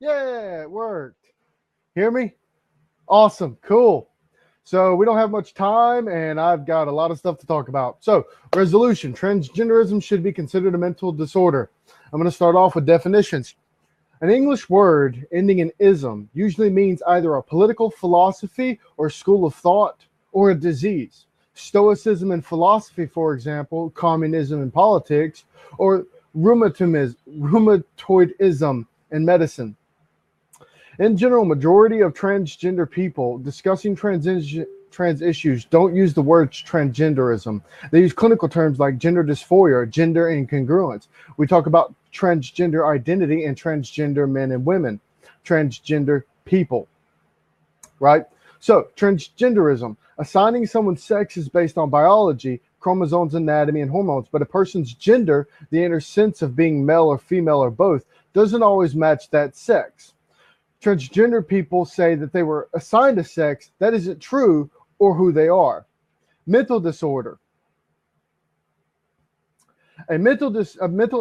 Yeah, it worked. Hear me? Awesome. Cool. So we don't have much time, and I've got a lot of stuff to talk about. So, resolution: transgenderism should be considered a mental disorder. I'm going to start off with definitions. An English word ending in ism usually means either a political philosophy or school of thought or a disease. Stoicism in philosophy, for example, communism in politics, or rheumatoidism in medicine. In general, majority of transgender people discussing trans issues don't use the word transgenderism. They use clinical terms like gender dysphoria, gender incongruence. We talk about transgender identity and transgender men and women, transgender people, right? So, transgenderism, assigning someone's sex is based on biology, chromosomes, anatomy, and hormones, but a person's gender, the inner sense of being male or female or both, doesn't always match that sex. Transgender people say that they were assigned a sex that isn't true or who they are. Mental disorder. Mental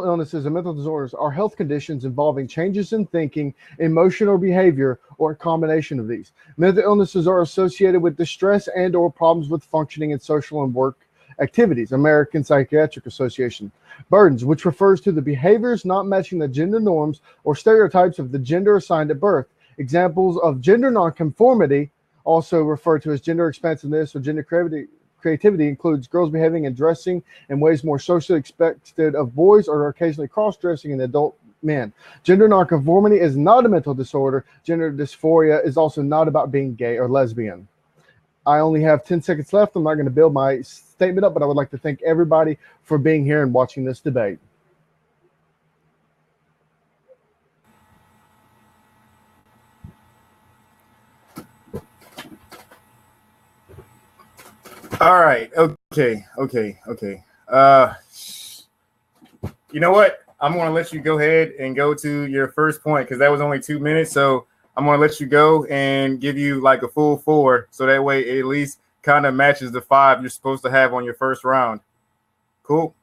illnesses and mental disorders are health conditions involving changes in thinking, emotion, or behavior, or a combination of these. Mental illnesses are associated with distress and or problems with functioning in social and work activities. American Psychiatric Association. Burdens, which refers to the behaviors not matching the gender norms or stereotypes of the gender assigned at birth. Examples of gender nonconformity, also referred to as gender expansiveness or gender creativity, includes girls behaving and dressing in ways more socially expected of boys or occasionally cross-dressing in adult men. Gender nonconformity is not a mental disorder. Gender dysphoria is also not about being gay or lesbian. I only have 10 seconds left. I'm not going to build my statement up, but I would like to thank everybody for being here and watching this debate. All right. Okay. You know what? I'm going to let you go ahead and go to your first point because that was only 2 minutes. So I'm going to let you go and give you like a full 4. So that way it at least kind of matches the 5 you're supposed to have on your first round. Cool.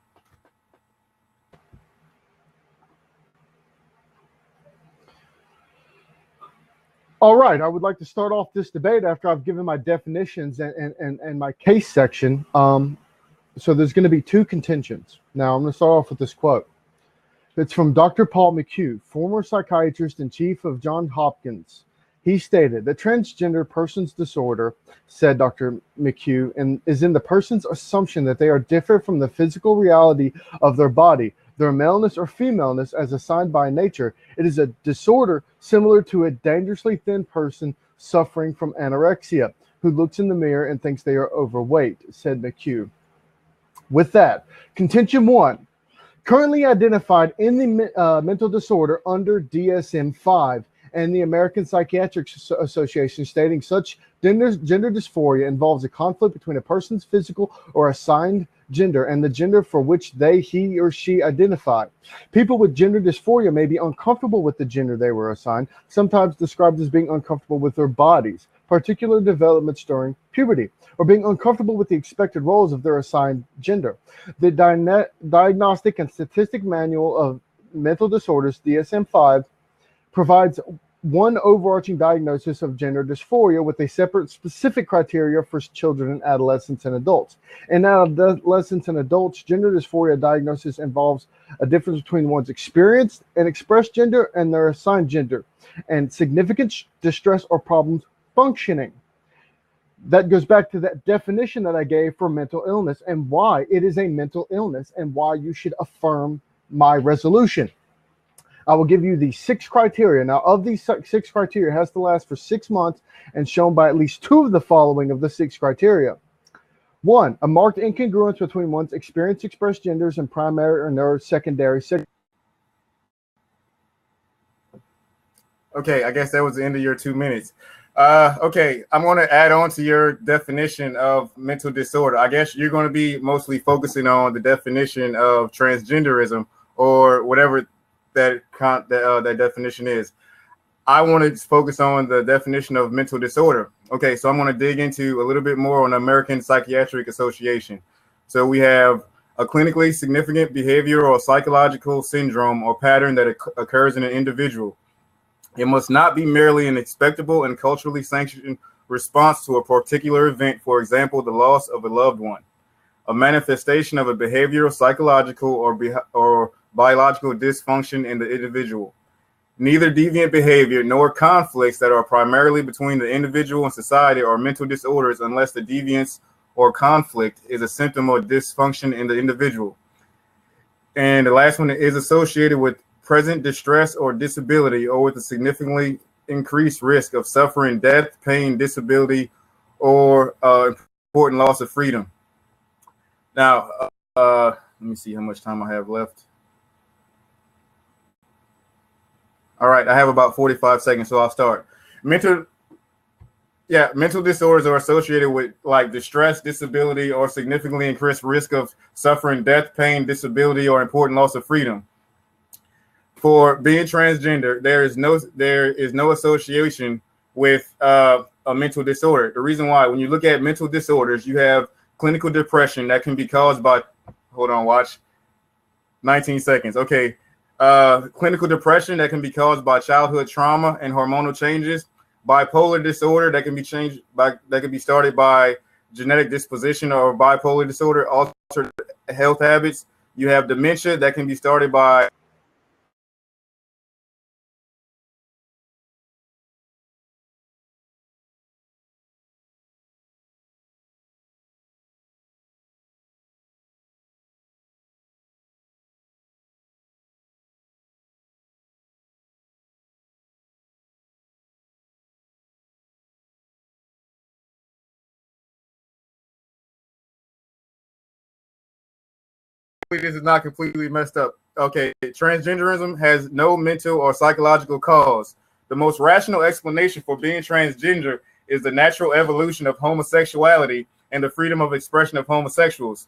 All right, I would like to start off this debate after I've given my definitions and my case section. So there's going to be 2 contentions. Now I'm going to start off with this quote. It's from Dr. Paul McHugh, former psychiatrist and chief of Johns Hopkins. He stated that transgender person's disorder, said Dr. McHugh, is in the person's assumption that they are different from the physical reality of their body, their maleness or femaleness as assigned by nature. It is a disorder similar to a dangerously thin person suffering from anorexia, who looks in the mirror and thinks they are overweight, said McHugh. With that, contention 1. Currently identified in the mental disorder under DSM-5 and the American Psychiatric Association, stating such gender dysphoria involves a conflict between a person's physical or assigned gender and the gender for which he or she identify. People with gender dysphoria may be uncomfortable with the gender they were assigned, sometimes described as being uncomfortable with their bodies, particular developments during puberty, or being uncomfortable with the expected roles of their assigned gender. The Diagnostic and Statistic Manual of Mental Disorders, DSM-5, provides one overarching diagnosis of gender dysphoria with a separate specific criteria for children and adolescents and adults. In adolescents and adults, gender dysphoria diagnosis involves a difference between one's experienced and expressed gender and their assigned gender, and significant distress or problems functioning. That goes back to that definition that I gave for mental illness and why it is a mental illness and why you should affirm my resolution. I will give you the 6 criteria. Now, of these 6 criteria, it has to last for 6 months and shown by at least 2 of the following of the 6 criteria. 1, a marked incongruence between one's experienced expressed genders and primary or secondary. Okay, I guess that was the end of your 2 minutes. Okay, I'm going to add on to your definition of mental disorder. I guess you're going to be mostly focusing on the definition of transgenderism or whatever that definition is. I want to focus on the definition of mental disorder. Okay, so I'm going to dig into a little bit more on the American Psychiatric Association. So we have a clinically significant behavioral or psychological syndrome or pattern that occurs in an individual. It must not be merely an expectable and culturally sanctioned response to a particular event, for example, the loss of a loved one, a manifestation of a behavioral, psychological, or biological dysfunction in the individual. Neither deviant behavior nor conflicts that are primarily between the individual and society are mental disorders unless the deviance or conflict is a symptom of dysfunction in the individual. And the last one is associated with present distress or disability, or with a significantly increased risk of suffering death, pain, disability, or important loss of freedom. Now, let me see how much time I have left. All right, I have about 45 seconds, so I'll start. Mental disorders are associated with like distress, disability, or significantly increased risk of suffering death, pain, disability, or important loss of freedom. For being transgender, there is no association with a mental disorder. The reason why, when you look at mental disorders, you have clinical depression that can be caused by, hold on, watch, 19 seconds. Okay. Clinical depression that can be caused by childhood trauma and hormonal changes, bipolar disorder that can be started by genetic disposition or bipolar disorder, altered health habits. You have dementia that can be started by this is not completely messed up. Okay, transgenderism has no mental or psychological cause. The most rational explanation for being transgender is the natural evolution of homosexuality and the freedom of expression of homosexuals.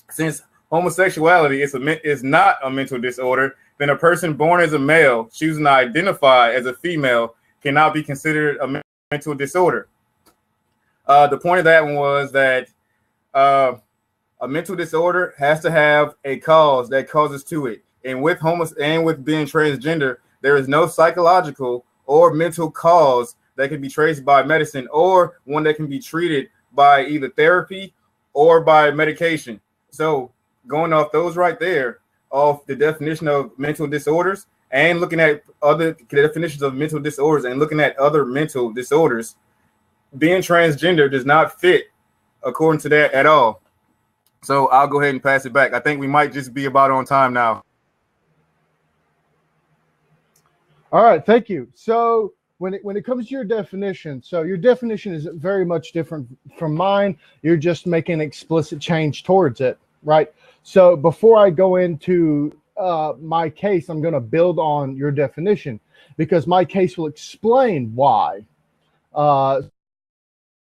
Since homosexuality is not a mental disorder, then a person born as a male choosing to identify as a female cannot be considered a mental disorder. The point of that one was that a mental disorder has to have a cause that causes to it. And with being transgender, there is no psychological or mental cause that can be traced by medicine, or one that can be treated by either therapy or by medication. So going off those right there, off the definition of mental disorders and looking at other definitions of mental disorders and looking at other mental disorders, being transgender does not fit according to that at all. So I'll go ahead and pass it back. I think we might just be about on time now. All right, thank you. So when it comes to your definition, so your definition is very much different from mine. You're just making an explicit change towards it, right? So before I go into my case, I'm going to build on your definition, because my case will explain why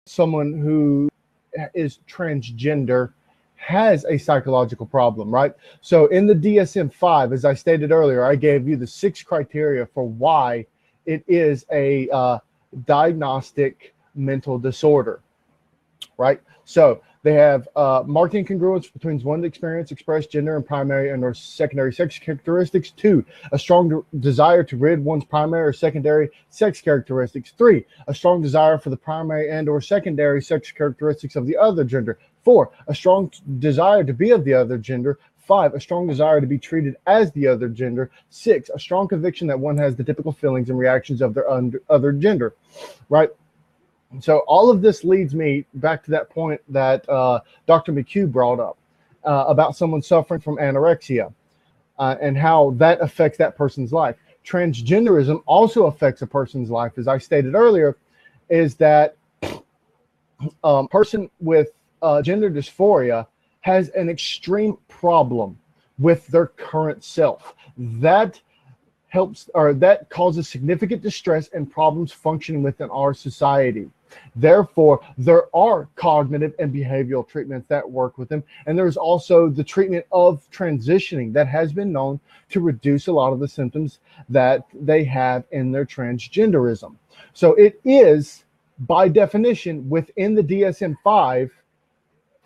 someone who is transgender has a psychological problem, right? So in the DSM-5, as I stated earlier, I gave you the 6 criteria for why it is a diagnostic mental disorder, right? So they have marked incongruence between one's experience, expressed gender and primary and or secondary sex characteristics. 2, a strong desire to rid one's primary or secondary sex characteristics. 3, a strong desire for the primary and or secondary sex characteristics of the other gender. 4, a strong desire to be of the other gender. 5, a strong desire to be treated as the other gender. 6, a strong conviction that one has the typical feelings and reactions of their other gender, right? So all of this leads me back to that point that Dr. McHugh brought up about someone suffering from anorexia and how that affects that person's life. Transgenderism also affects a person's life, as I stated earlier, is that a person with gender dysphoria has an extreme problem with their current self. That causes significant distress and problems functioning within our society. Therefore, there are cognitive and behavioral treatments that work with them. And there's also the treatment of transitioning that has been known to reduce a lot of the symptoms that they have in their transgenderism. So it is, by definition, within the DSM-5,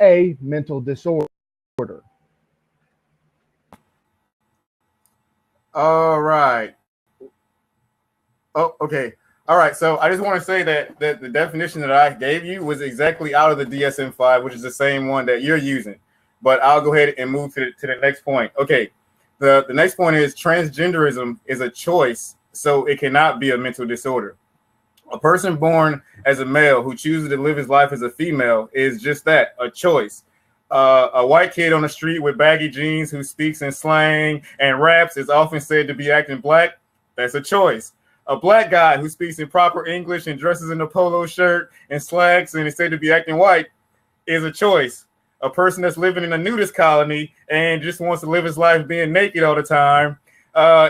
a mental disorder. All right. Oh, okay. All right. So I just want to say that the definition that I gave you was exactly out of the DSM-5, which is the same one that you're using. But I'll go ahead and move to the next point. Okay. The next point is transgenderism is a choice, so it cannot be a mental disorder. A person born as a male who chooses to live his life as a female is just that, a choice. A white kid on the street with baggy jeans who speaks in slang and raps is often said to be acting black. That's a choice. A black guy who speaks in proper English and dresses in a polo shirt and slacks and is said to be acting white is a choice. A person that's living in a nudist colony and just wants to live his life being naked all the time,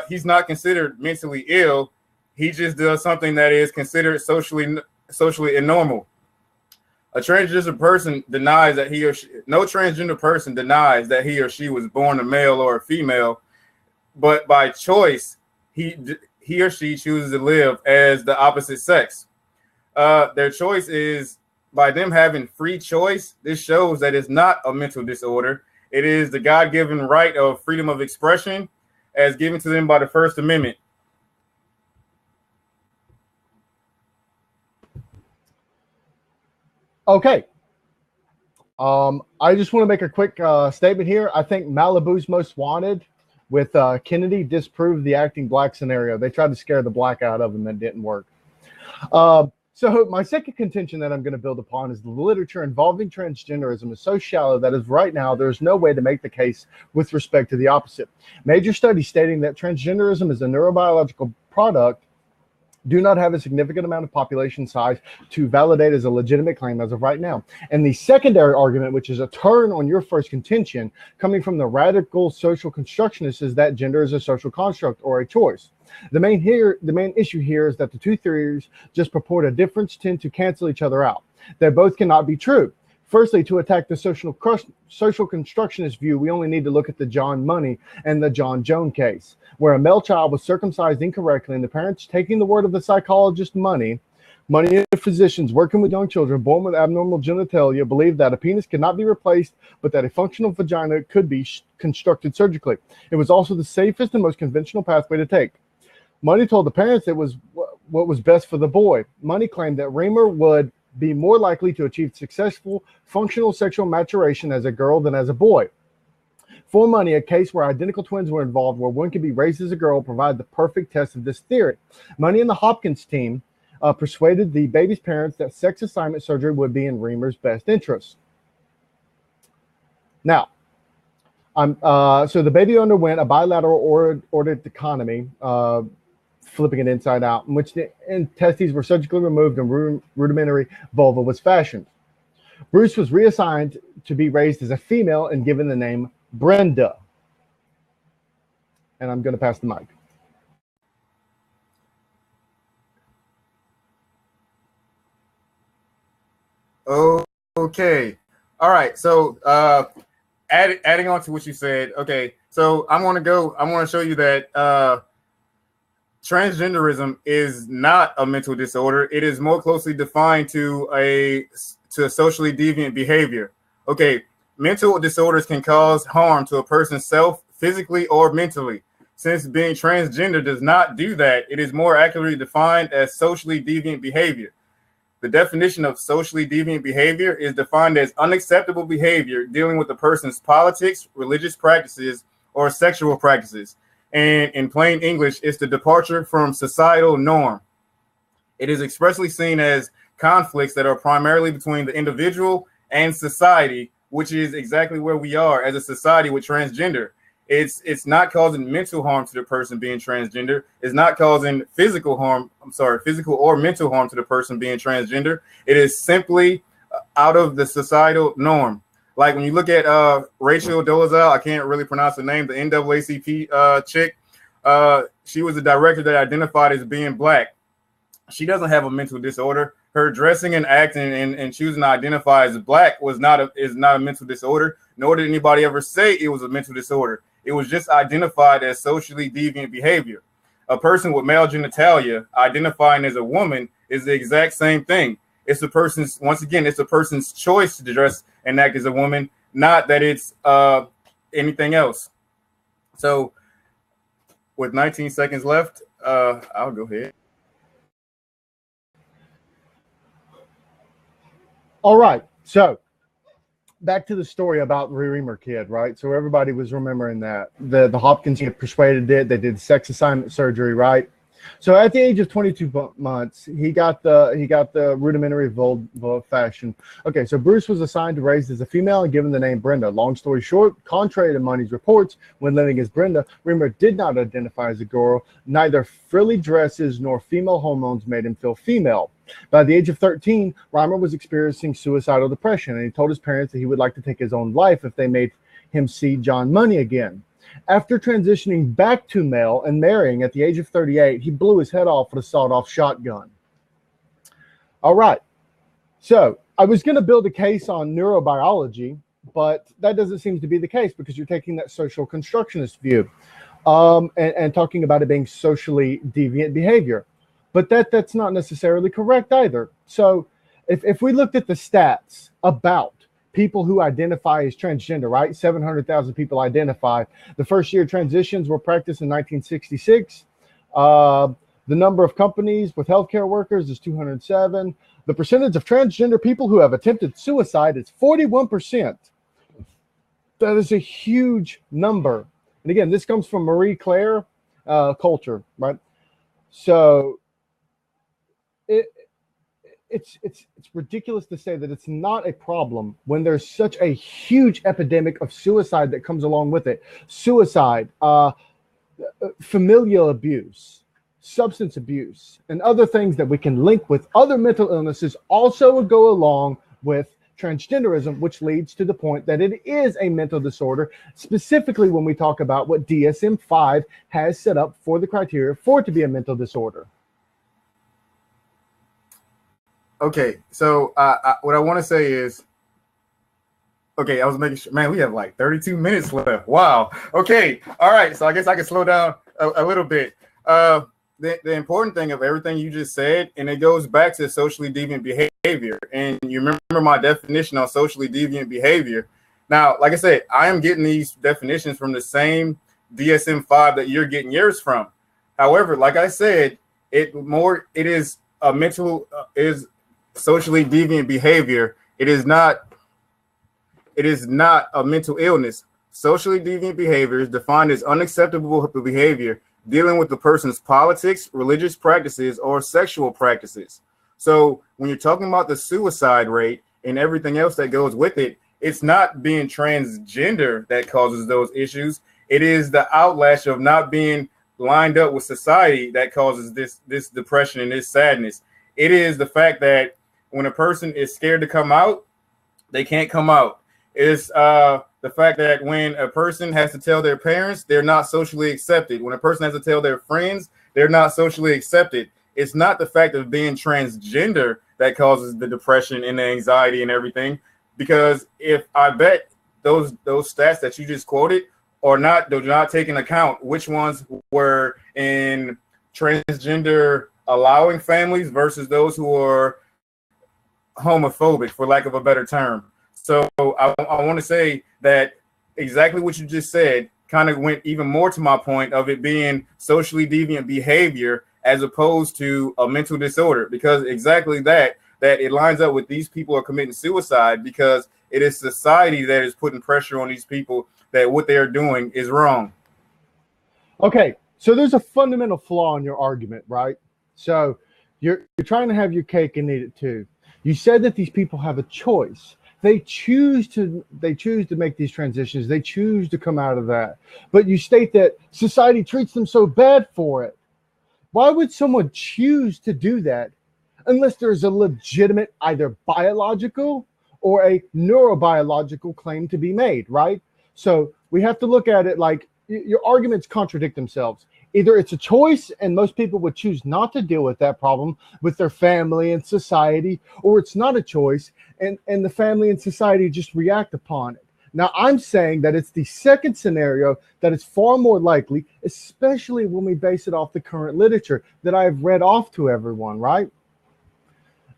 he's not considered mentally ill. He just does something that is considered socially normal. A transgender person denies that no transgender person denies that he or she was born a male or a female, but by choice, he or she chooses to live as the opposite sex. Their choice is, by them having free choice, this shows that it's not a mental disorder. It is the God-given right of freedom of expression as given to them by the First Amendment. Okay. I just want to make a quick statement here. I think Malibu's Most Wanted with Kennedy disproved the acting black scenario. They tried to scare the black out of him, and it didn't work. So my second contention that I'm going to build upon is the literature involving transgenderism is so shallow that as right now, there's no way to make the case with respect to the opposite. Major studies stating that transgenderism is a neurobiological product do not have a significant amount of population size to validate as a legitimate claim as of right now. And the secondary argument, which is a turn on your first contention, coming from the radical social constructionists, is that gender is a social construct or a choice. The main issue here is that the two theories just purport a difference tend to cancel each other out. They both cannot be true. Firstly, to attack the social constructionist view, we only need to look at the John Money and the John Jones case, where a male child was circumcised incorrectly, and the parents, taking the word of the psychologist Money and physicians working with young children born with abnormal genitalia, believed that a penis could not be replaced, but that a functional vagina could be constructed surgically. It was also the safest and most conventional pathway to take. Money told the parents it was what was best for the boy. Money claimed that Reamer would be more likely to achieve successful functional sexual maturation as a girl than as a boy. For Money, a case where identical twins were involved where one could be raised as a girl provided the perfect test of this theory. Money and the Hopkins team persuaded the baby's parents that sex assignment surgery would be in Reamer's best interest. Now, so the baby underwent a bilateral orchiectomy, flipping it inside out, in which the testes were surgically removed and rudimentary vulva was fashioned. Bruce was reassigned to be raised as a female and given the name Brenda. And I'm going to pass the mic. Okay. All right. So adding on to what you said. Okay. So I want to show you that transgenderism is not a mental disorder. It is more closely defined to a socially deviant behavior. Okay, mental disorders can cause harm to a person's self, physically or mentally. Since being transgender does not do that, it is more accurately defined as socially deviant behavior. The definition of socially deviant behavior is defined as unacceptable behavior dealing with a person's politics, religious practices, or sexual practices. And in plain English, it's the departure from societal norm. It is expressly seen as conflicts that are primarily between the individual and society, which is exactly where we are as a society with transgender. It's not causing mental harm to the person being transgender. It's not causing physical or mental harm to the person being transgender. It is simply out of the societal norm. Like when you look at Rachel Dolezal, I can't really pronounce the name, the NAACP chick. She was the director that identified as being black. She doesn't have a mental disorder. Her dressing and acting and choosing to identify as black is not a mental disorder, nor did anybody ever say it was a mental disorder. It was just identified as socially deviant behavior. A person with male genitalia identifying as a woman is the exact same thing. It's a person's choice to dress and act as a woman, not that it's anything else. So with 19 seconds left, I'll go ahead. All right. So back to the story about the Reamer kid, right? So everybody was remembering that the Hopkins kid persuaded it. They did sex assignment surgery, right? So at the age of 22 months, he got the rudimentary fashion. Okay, so Bruce was assigned to raised as a female and given the name Brenda. Long story short, contrary to Money's reports, when living as Brenda, Reamer did not identify as a girl. Neither frilly dresses nor female hormones made him feel female. By the age of 13, Reimer was experiencing suicidal depression, and he told his parents that he would like to take his own life if they made him see John Money again. After transitioning back to male and marrying at the age of 38, he blew his head off with a sawed-off shotgun. All right. So I was going to build a case on neurobiology, but that doesn't seem to be the case because you're taking that social constructionist view and talking about it being socially deviant behavior. But that's not necessarily correct either. So if we looked at the stats about people who identify as transgender, right? 700,000 people identify. The first year transitions were practiced in 1966. The number of companies with healthcare workers is 207. The percentage of transgender people who have attempted suicide is 41%. That is a huge number. And again, this comes from Marie Claire culture, right? So it's ridiculous to say that it's not a problem when there's such a huge epidemic of suicide that comes along with it. Suicide, familial abuse, substance abuse, and other things that we can link with other mental illnesses also go along with transgenderism, which leads to the point that it is a mental disorder, specifically when we talk about what DSM-5 has set up for the criteria for it to be a mental disorder. Okay, so what I want to say is, okay, I was making sure, man, we have like 32 minutes left. Wow. Okay, all right, so I guess I can slow down a little bit. The important thing of everything you just said, and it goes back to socially deviant behavior, and you remember my definition on socially deviant behavior. Now, like I said, I am getting these definitions from the same DSM-5 that you're getting yours from. However, like I said, it is a mental is socially deviant behavior. It is not a mental illness. Socially deviant behavior is defined as unacceptable behavior dealing with the person's politics, religious practices, or sexual practices. So when you're talking about the suicide rate and everything else that goes with it, it's not being transgender that causes those issues. It is the outlash of not being lined up with society that causes this depression and this sadness. It is the fact that when a person is scared to come out, they can't come out. It's the fact that when a person has to tell their parents, they're not socially accepted. When a person has to tell their friends, they're not socially accepted. It's not the fact of being transgender that causes the depression and the anxiety and everything. Because if I bet those stats that you just quoted are not, they're not taking account which ones were in transgender allowing families versus those who are homophobic, for lack of a better term. So I want to say that exactly what you just said kind of went even more to my point of it being socially deviant behavior as opposed to a mental disorder, because exactly that it lines up with these people are committing suicide because it is society that is putting pressure on these people that what they are doing is wrong. Okay, so there's a fundamental flaw in your argument, right? So you're trying to have your cake and eat it too. You said that these people have a choice. They choose to make these transitions. They choose to come out of that. But you state that society treats them so bad for it. Why would someone choose to do that unless there's a legitimate either biological or a neurobiological claim to be made, right? So we have to look at it like your arguments contradict themselves. Either it's a choice and most people would choose not to deal with that problem with their family and society, or it's not a choice and the family and society just react upon it. Now, I'm saying that it's the second scenario that is far more likely, especially when we base it off the current literature that I've read off to everyone, right?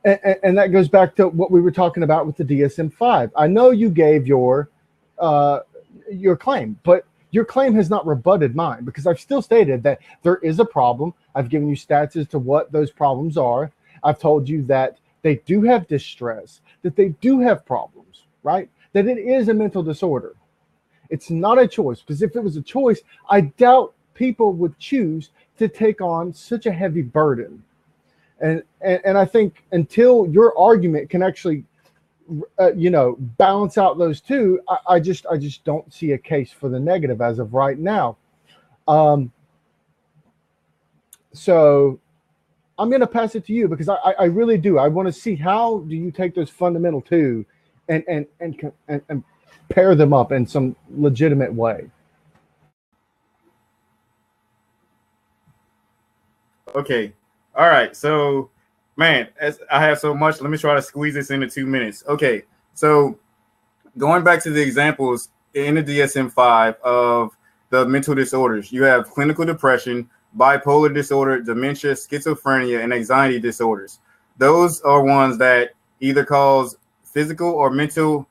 And that goes back to what we were talking about with the DSM-5. I know you gave your claim, but your claim has not rebutted mine, because I've still stated that there is a problem. I've given you stats as to what those problems are. I've told you that they do have distress, that they do have problems, right? That it is a mental disorder. It's not a choice, because if it was a choice, I doubt people would choose to take on such a heavy burden. And I think until your argument can actually, balance out those two, I just don't see a case for the negative as of right now. So I'm going to pass it to you, because I really do. I want to see how do you take those fundamental two and pair them up in some legitimate way. Okay. All right. So, man, as I have so much, let me try to squeeze this into 2 minutes. Okay. So, going back to the examples in the DSM-5 of the mental disorders, you have clinical depression, bipolar disorder, dementia, schizophrenia, and anxiety disorders. Those are ones that either cause physical or mental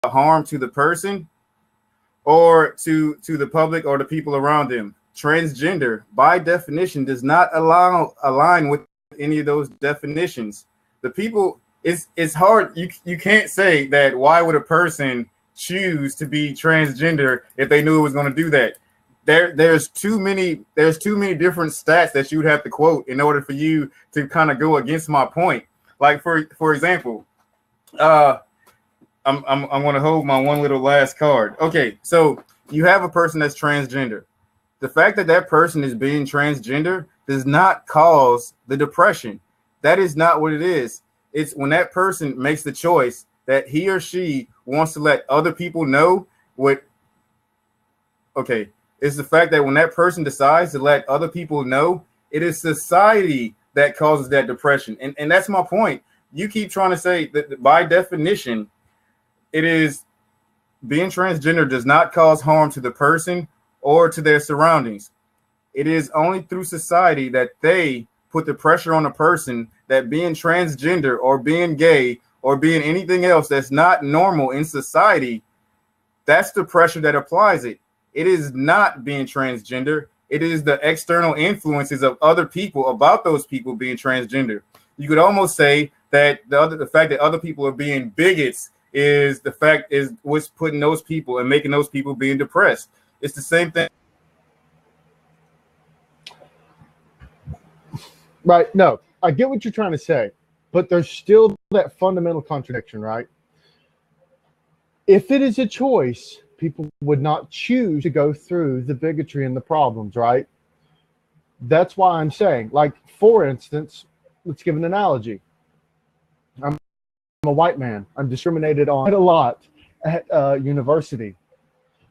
harm to the person or to the public or the people around them. Transgender, by definition, does not align with any of those definitions. The people, it's hard. You can't say that why would a person choose to be transgender if they knew it was going to do that. There's too many different stats that you would have to quote in order for you to kind of go against my point. Like for example, I'm going to hold my one little last card. Okay, so you have a person that's transgender. The fact that that person is being transgender does not cause the depression. That is not what it is. It's when that person makes the choice that he or she wants to let other people know what. Okay, it's the fact that when that person decides to let other people know, it is society that causes that depression. And that's my point. You keep trying to say that by definition, it is being transgender does not cause harm to the person or to their surroundings. It is only through society that they put the pressure on a person that being transgender or being gay or being anything else that's not normal in society, that's the pressure that applies it. It is not being transgender. It is the external influences of other people about those people being transgender. You could almost say that the fact that other people are being bigots is what's putting those people and making those people being depressed. It's the same thing. Right. No, I get what you're trying to say, but there's still that fundamental contradiction, right? If it is a choice, people would not choose to go through the bigotry and the problems, right? That's why I'm saying, like, for instance, let's give an analogy. I'm a white man. I'm discriminated on a lot at university.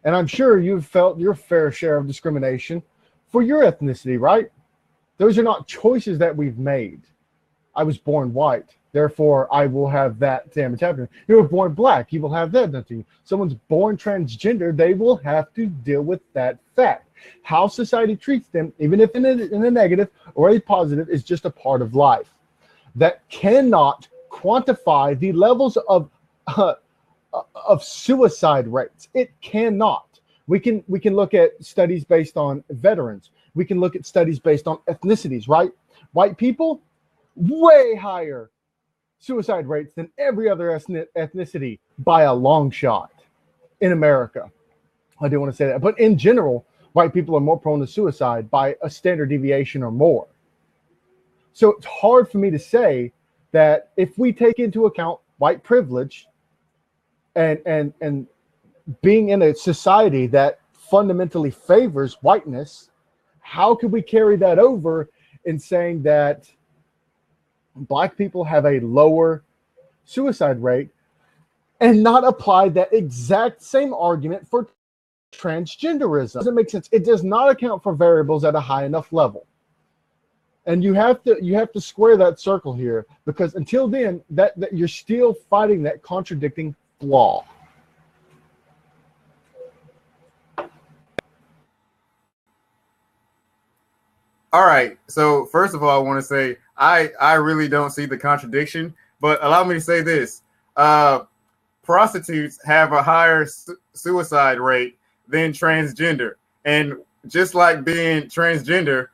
And I'm sure you've felt your fair share of discrimination for your ethnicity, right? Those are not choices that we've made. I was born white, therefore I will have that damage happening. You were born black, you will have that done to you. Someone's born transgender, they will have to deal with that fact. How society treats them, even if in a negative or a positive, is just a part of life. That cannot quantify the levels of suicide rates. It cannot. We can look at studies based on veterans. We can look at studies based on ethnicities, right? White people, way higher suicide rates than every other ethnicity by a long shot in America. I do want to say that. But in general, white people are more prone to suicide by a standard deviation or more. So it's hard for me to say that if we take into account white privilege and being in a society that fundamentally favors whiteness, how could we carry that over in saying that black people have a lower suicide rate and not apply that exact same argument for transgenderism? It doesn't make sense. It does not account for variables at a high enough level. And you have to square that circle here, because until then, that you're still fighting that contradicting flaw. All right. So first of all, I want to say I really don't see the contradiction, but allow me to say this. Prostitutes have a higher suicide rate than transgender. And just like being transgender,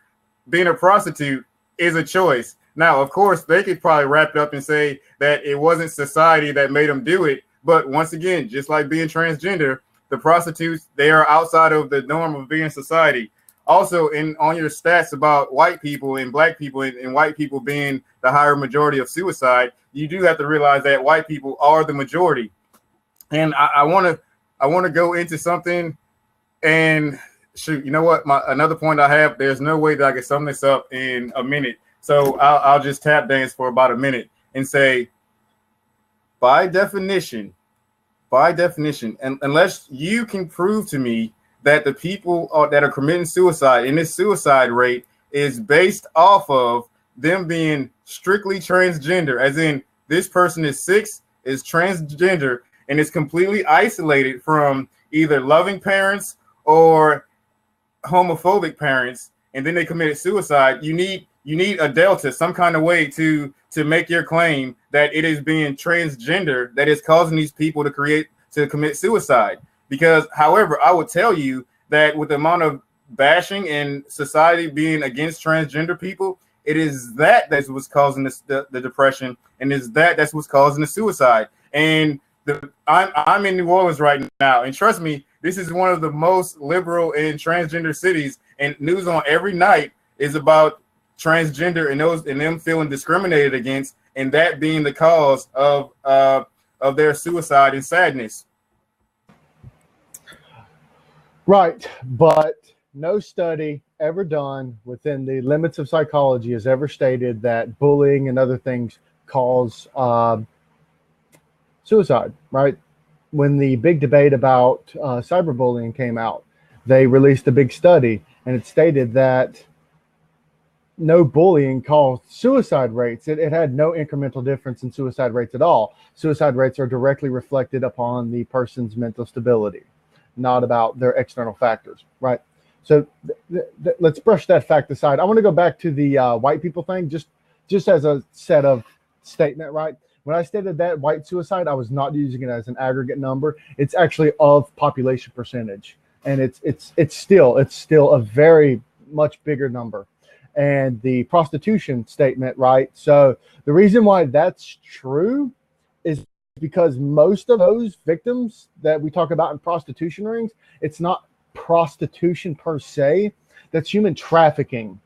being a prostitute is a choice. Now, of course, they could probably wrap it up and say that it wasn't society that made them do it. But once again, just like being transgender, the prostitutes, they are outside of the norm of being society. Also, on your stats about white people and black people and white people being the higher majority of suicide, you do have to realize that white people are the majority. And I want to go into something, and shoot, you know what? Another point I have, there's no way that I can sum this up in a minute. So I'll just tap dance for about a minute and say, by definition, and unless you can prove to me that the people that are committing suicide in this suicide rate is based off of them being strictly transgender, as in this person is 6, is transgender, and is completely isolated from either loving parents or homophobic parents, and then they committed suicide, you need a delta, some kind of way to make your claim that it is being transgender that is causing these people to commit suicide. Because, however, I would tell you that with the amount of bashing and society being against transgender people, it is that's what's causing the depression, and that's what's causing the suicide. And I'm in New Orleans right now, and trust me, this is one of the most liberal and transgender cities, and news on every night is about transgender and them feeling discriminated against, and that being the cause of their suicide and sadness. Right, but no study ever done within the limits of psychology has ever stated that bullying and other things cause suicide, right? When the big debate about cyberbullying came out, they released a big study, and it stated that no bullying caused suicide rates. It had no incremental difference in suicide rates at all. Suicide rates are directly reflected upon the person's mental stability, not about their external factors, right? So let's brush that fact aside. I want to go back to the white people thing, just as a set of statement, right? When I stated that white suicide, I was not using it as an aggregate number. It's actually of population percentage, and it's still a very much bigger number. And the prostitution statement, right? So the reason why that's true is because most of those victims that we talk about in prostitution rings, it's not prostitution per se, that's human trafficking.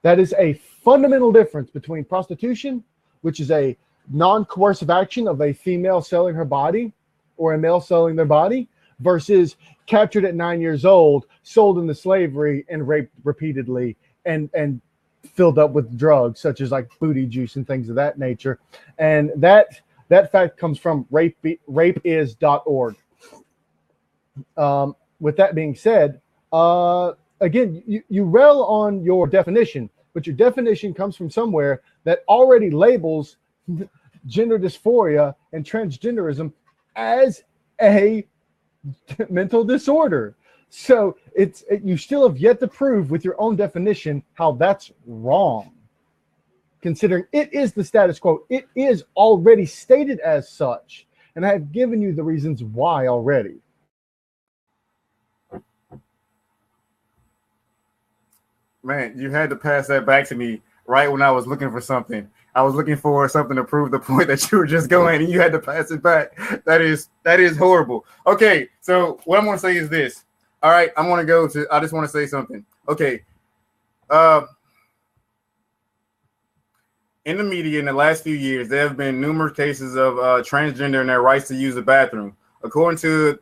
That is a fundamental difference between prostitution, which is a non-coercive action of a female selling her body or a male selling their body, versus captured at 9 years old, sold into slavery, and raped repeatedly and filled up with drugs such as like booty juice and things of that nature. And that fact comes from rapeis.org. With that being said, again, you rail on your definition, but your definition comes from somewhere that already labels gender dysphoria and transgenderism as a mental disorder. So you still have yet to prove with your own definition how that's wrong, considering it is the status quo. It is already stated as such, and I have given you the reasons why already. Man, you had to pass that back to me right when I was looking for something. I was looking for something to prove the point that you were just going, and you had to pass it back. That is horrible. Okay, so what I'm going to say is this. All right, I just want to say something. Okay. In the media in the last few years, there have been numerous cases of transgender and their rights to use the bathroom. According to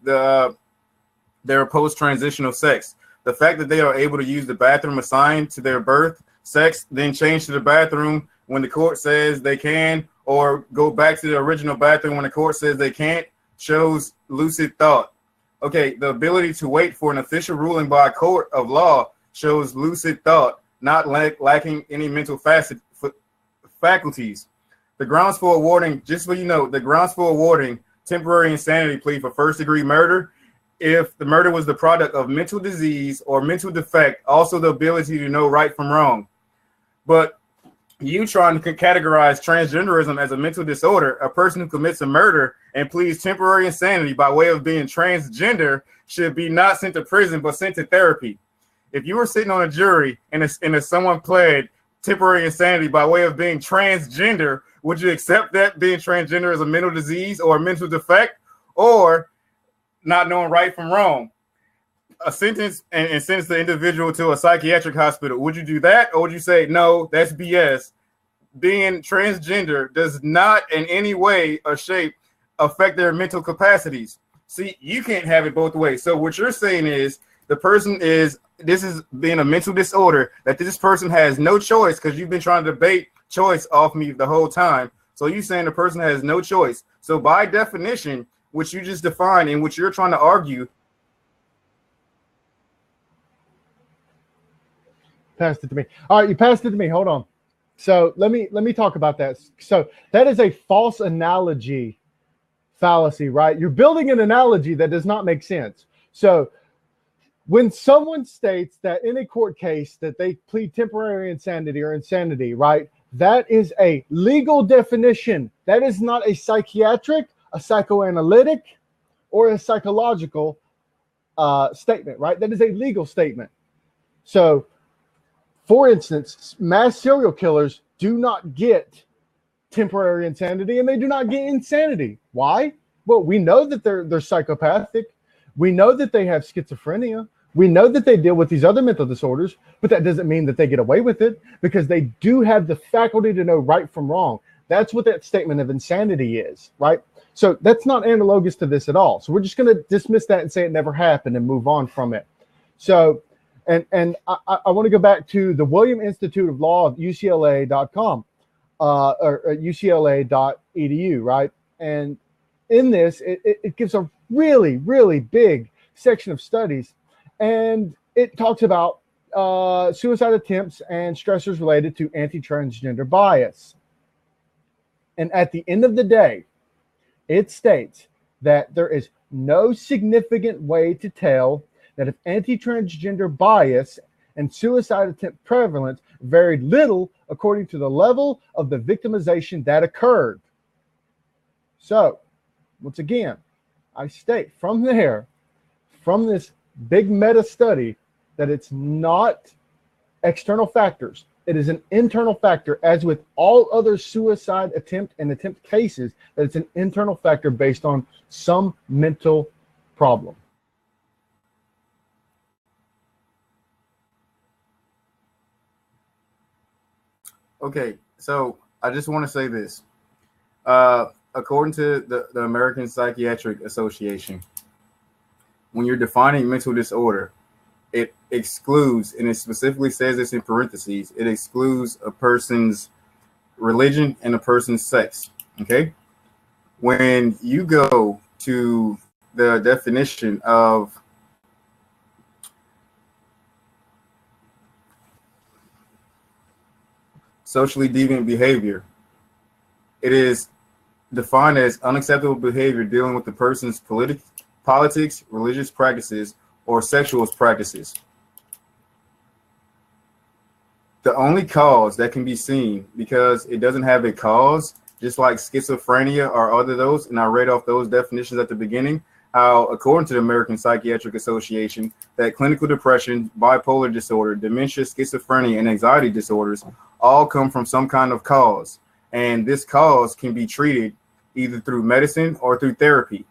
their post-transitional sex, the fact that they are able to use the bathroom assigned to their birth sex, then change to the bathroom when the court says they can, or go back to the original bathroom when the court says they can't, shows lucid thought. Okay, the ability to wait for an official ruling by a court of law shows lucid thought, not lacking any mental faculties. The grounds for awarding, just so you know, the grounds for awarding temporary insanity plea for first-degree murder, if the murder was the product of mental disease or mental defect, also the ability to know right from wrong. But you trying to categorize transgenderism as a mental disorder, a person who commits a murder and pleads temporary insanity by way of being transgender should be not sent to prison, but sent to therapy. If you were sitting on a jury and someone pled temporary insanity by way of being transgender, would you accept that being transgender is a mental disease or a mental defect, or not knowing right from wrong? A sentence and sentence the individual to a psychiatric hospital. Would you do that, or would you say no, that's BS? Being transgender does not in any way or shape affect their mental capacities. See, you can't have it both ways. So what you're saying is this is being a mental disorder, that this person has no choice, because you've been trying to debate choice off me the whole time. So you're saying the person has no choice. So by definition, which you just defined and which you're trying to argue. Passed it to me. All right, you passed it to me. Hold on. So let me talk about that. So that is a false analogy fallacy, right? You're building an analogy that does not make sense. So when someone states that in a court case that they plead temporary insanity or insanity, right? That is a legal definition. That is not a psychiatric, a psychoanalytic, or a psychological statement, right? That is a legal statement. So, for instance, mass serial killers do not get temporary insanity, and they do not get insanity. Why? Well, we know that they're psychopathic. We know that they have schizophrenia. We know that they deal with these other mental disorders, but that doesn't mean that they get away with it, because they do have the faculty to know right from wrong. That's what that statement of insanity is, right? So that's not analogous to this at all. So we're just going to dismiss that and say it never happened and move on from it. So, and I want to go back to the William Institute of Law of UCLA.com or UCLA.edu, right? And in this, it gives a really, really big section of studies, and it talks about suicide attempts and stressors related to anti-transgender bias. And at the end of the day, it states that there is no significant way to tell that if anti-transgender bias and suicide attempt prevalence varied little according to the level of the victimization that occurred. So, once again, I state from this big meta study, that it's not external factors. It is an internal factor, as with all other suicide attempt cases, that it's an internal factor based on some mental problem. Okay, so I just want to say this. According to the American Psychiatric Association, when you're defining mental disorder, it excludes, and it specifically says this in parentheses, it excludes a person's religion and a person's sex. Okay? When you go to the definition of socially deviant behavior, it is defined as unacceptable behavior dealing with the person's politics, religious practices, or sexual practices. The only cause that can be seen, because it doesn't have a cause, just like schizophrenia or other those, and I read off those definitions at the beginning, how according to the American Psychiatric Association, that clinical depression, bipolar disorder, dementia, schizophrenia, and anxiety disorders all come from some kind of cause. And this cause can be treated either through medicine or through therapy.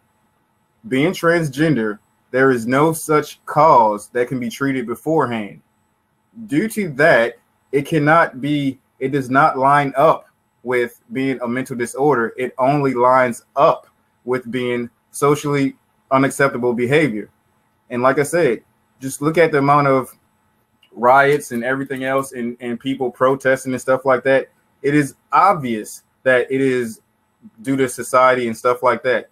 Being transgender, there is no such cause that can be treated beforehand. Due to that, it does not line up with being a mental disorder. It only lines up with being socially unacceptable behavior. And like I said, just look at the amount of riots and everything else and people protesting and stuff like that. It is obvious that it is due to society and stuff like that,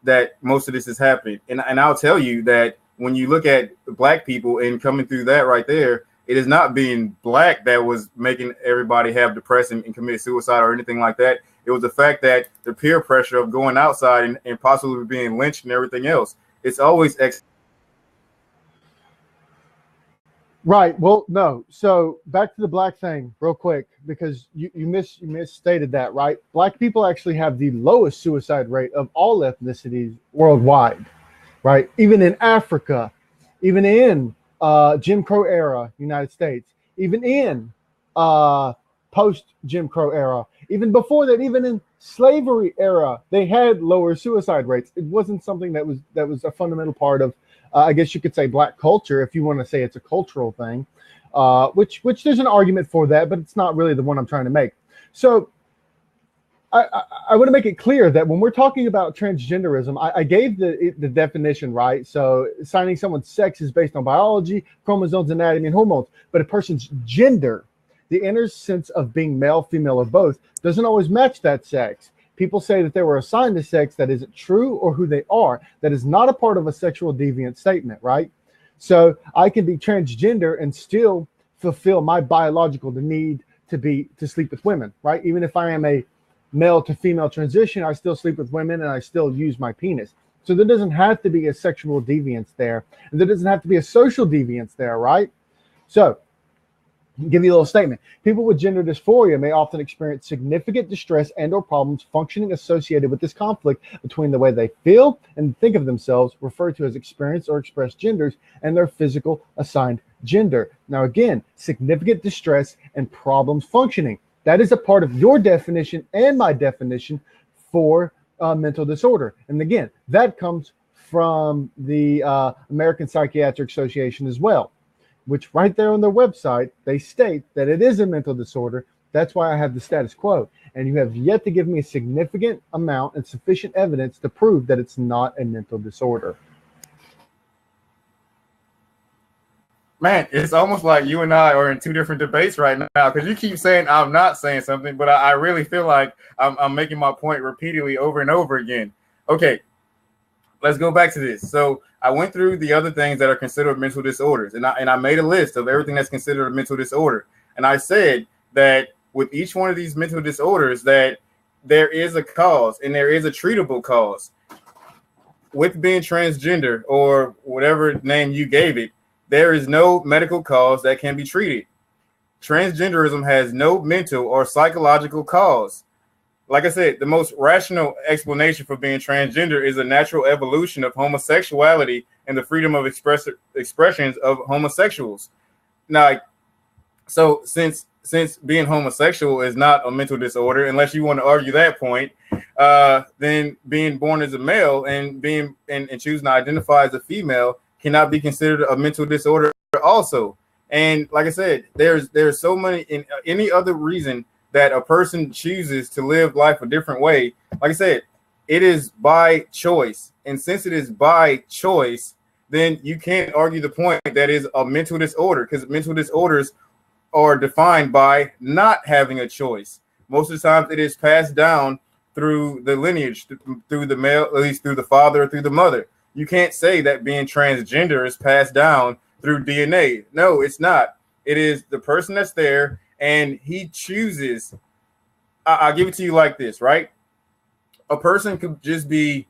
that most of this is happening. And I'll tell you that when you look at black people and coming through that right there, it is not being black that was making everybody have depression and commit suicide or anything like that. It was the fact that the peer pressure of going outside and possibly being lynched and everything else. It's always Right. Well, no. So back to the black thing real quick, because you misstated that, right? Black people actually have the lowest suicide rate of all ethnicities worldwide, right? Even in Africa, even in Jim Crow era United States, even in post Jim Crow era. Even before that, even in slavery era, they had lower suicide rates. It wasn't something that was a fundamental part of, I guess you could say, black culture, if you want to say it's a cultural thing. Which there's an argument for that, but it's not really the one I'm trying to make. So I want to make it clear that when we're talking about transgenderism, I gave the definition, right? So assigning someone's sex is based on biology, chromosomes, anatomy, and hormones. But a person's gender, the inner sense of being male, female, or both, doesn't always match that sex. People say that they were assigned a sex that isn't true or who they are. That is not a part of a sexual deviant statement, right? So I can be transgender and still fulfill my biological need to sleep with women, right? Even if I am a male to female transition, I still sleep with women and I still use my penis. So there doesn't have to be a sexual deviance there, and there doesn't have to be a social deviance there, right? So give you a little statement. People with gender dysphoria may often experience significant distress and or problems functioning associated with this conflict between the way they feel and think of themselves, referred to as experienced or expressed genders, and their physical assigned gender. Now again, significant distress and problems functioning. That is a part of your definition and my definition for mental disorder. And again, that comes from the American Psychiatric Association as well, which right there on their website, they state that it is a mental disorder. That's why I have the status quo. And you have yet to give me a significant amount and sufficient evidence to prove that it's not a mental disorder. Man, it's almost like you and I are in two different debates right now, because you keep saying I'm not saying something, but I really feel like I'm making my point repeatedly over and over again. Okay, let's go back to this. So I went through the other things that are considered mental disorders, and I made a list of everything that's considered a mental disorder. And I said that with each one of these mental disorders, that there is a cause and there is a treatable cause. With being transgender, or whatever name you gave it, there is no medical cause that can be treated. Transgenderism has no mental or psychological cause. Like I said, the most rational explanation for being transgender is a natural evolution of homosexuality and the freedom of expressions of homosexuals. Now, so since being homosexual is not a mental disorder, unless you want to argue that point, then being born as a male and choosing to identify as a female cannot be considered a mental disorder also. And like I said, there's so many, in any other reason that a person chooses to live life a different way. Like I said, it is by choice. And since it is by choice, then you can't argue the point that is a mental disorder, because mental disorders are defined by not having a choice. Most of the time it is passed down through the lineage, through the male, at least through the father or through the mother. You can't say that being transgender is passed down through DNA. No, it's not. It is the person that's there, and he chooses. I'll give it to you like this, right? A person could just be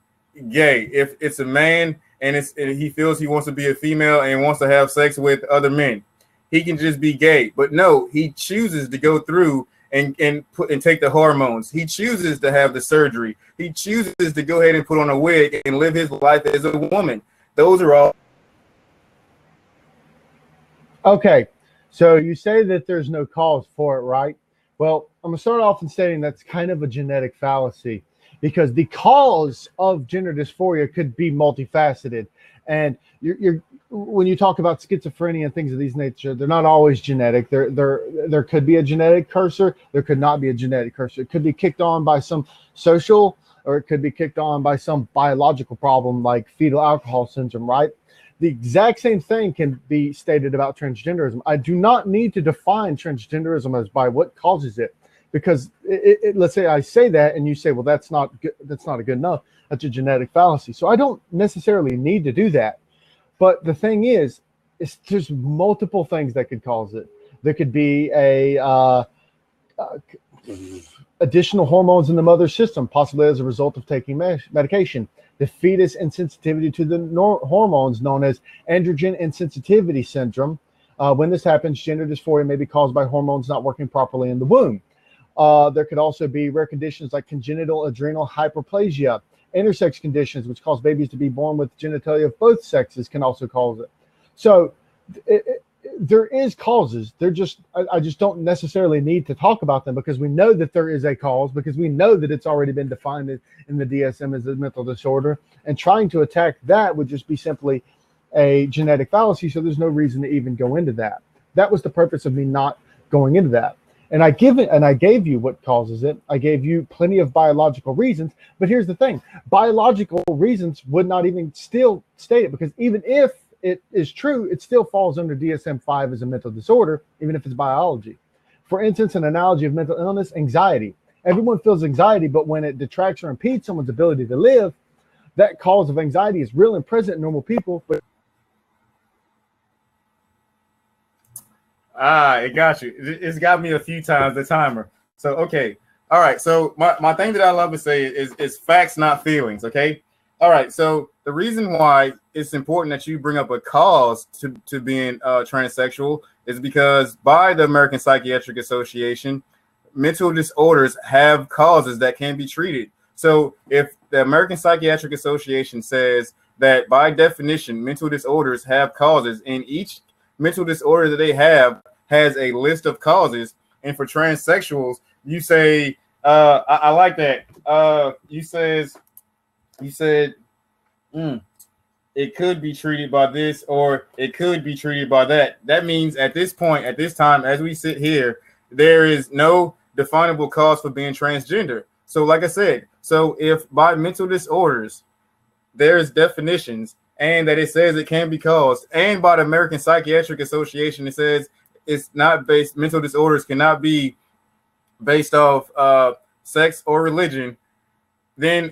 gay. If it's a man and he feels he wants to be a female and wants to have sex with other men, he can just be gay. But no, he chooses to go through and take the hormones. He chooses to have the surgery. He chooses to go ahead and put on a wig and live his life as a woman. Those are all. Okay, so you say that there's no cause for it, right? Well, I'm going to start off in stating that's kind of a genetic fallacy, because the cause of gender dysphoria could be multifaceted. And when you talk about schizophrenia and things of these nature, they're not always genetic. There could be a genetic cursor. There could not be a genetic cursor. It could be kicked on by some social, or it could be kicked on by some biological problem like fetal alcohol syndrome, right? The exact same thing can be stated about transgenderism. I do not need to define transgenderism as by what causes it, because let's say I say that and you say, well, that's not good. That's not a good enough. That's a genetic fallacy. So I don't necessarily need to do that. But the thing is there's multiple things that could cause it. There could be additional hormones in the mother's system, possibly as a result of taking medication. The fetus insensitivity to the hormones known as androgen insensitivity syndrome. When this happens, gender dysphoria may be caused by hormones not working properly in the womb. There could also be rare conditions like congenital adrenal hyperplasia. Intersex conditions, which cause babies to be born with genitalia of both sexes, can also cause it. So there is causes. They're just I just don't necessarily need to talk about them because we know that there is a cause, because we know that it's already been defined in the DSM as a mental disorder, and trying to attack that would just be simply a genetic fallacy. So there's no reason to even go into that. That was the purpose of me not going into that. And I gave you what causes it. I gave you plenty of biological reasons. But here's the thing: biological reasons would not even still state it, because even if it is true, it still falls under DSM-5 as a mental disorder, even if it's biology. For instance, an analogy of mental illness: anxiety. Everyone feels anxiety, but when it detracts or impedes someone's ability to live, that cause of anxiety is real and present in normal people. But it got you. It's got me a few times, the timer. So, okay. All right. So my thing that I love to say is facts, not feelings. Okay. All right. So the reason why it's important that you bring up a cause to being transsexual is because by the American Psychiatric Association, mental disorders have causes that can be treated. So if the American Psychiatric Association says that by definition, mental disorders have causes, and each mental disorder that they have has a list of causes, and for transsexuals, you say, I like that. You said it could be treated by this, or it could be treated by that. That means at this point, at this time, as we sit here, there is no definable cause for being transgender. So like I said, so if by mental disorders, there's definitions, and that it says it can be caused, and by the American Psychiatric Association, it says it's not based, mental disorders cannot be based off sex or religion, then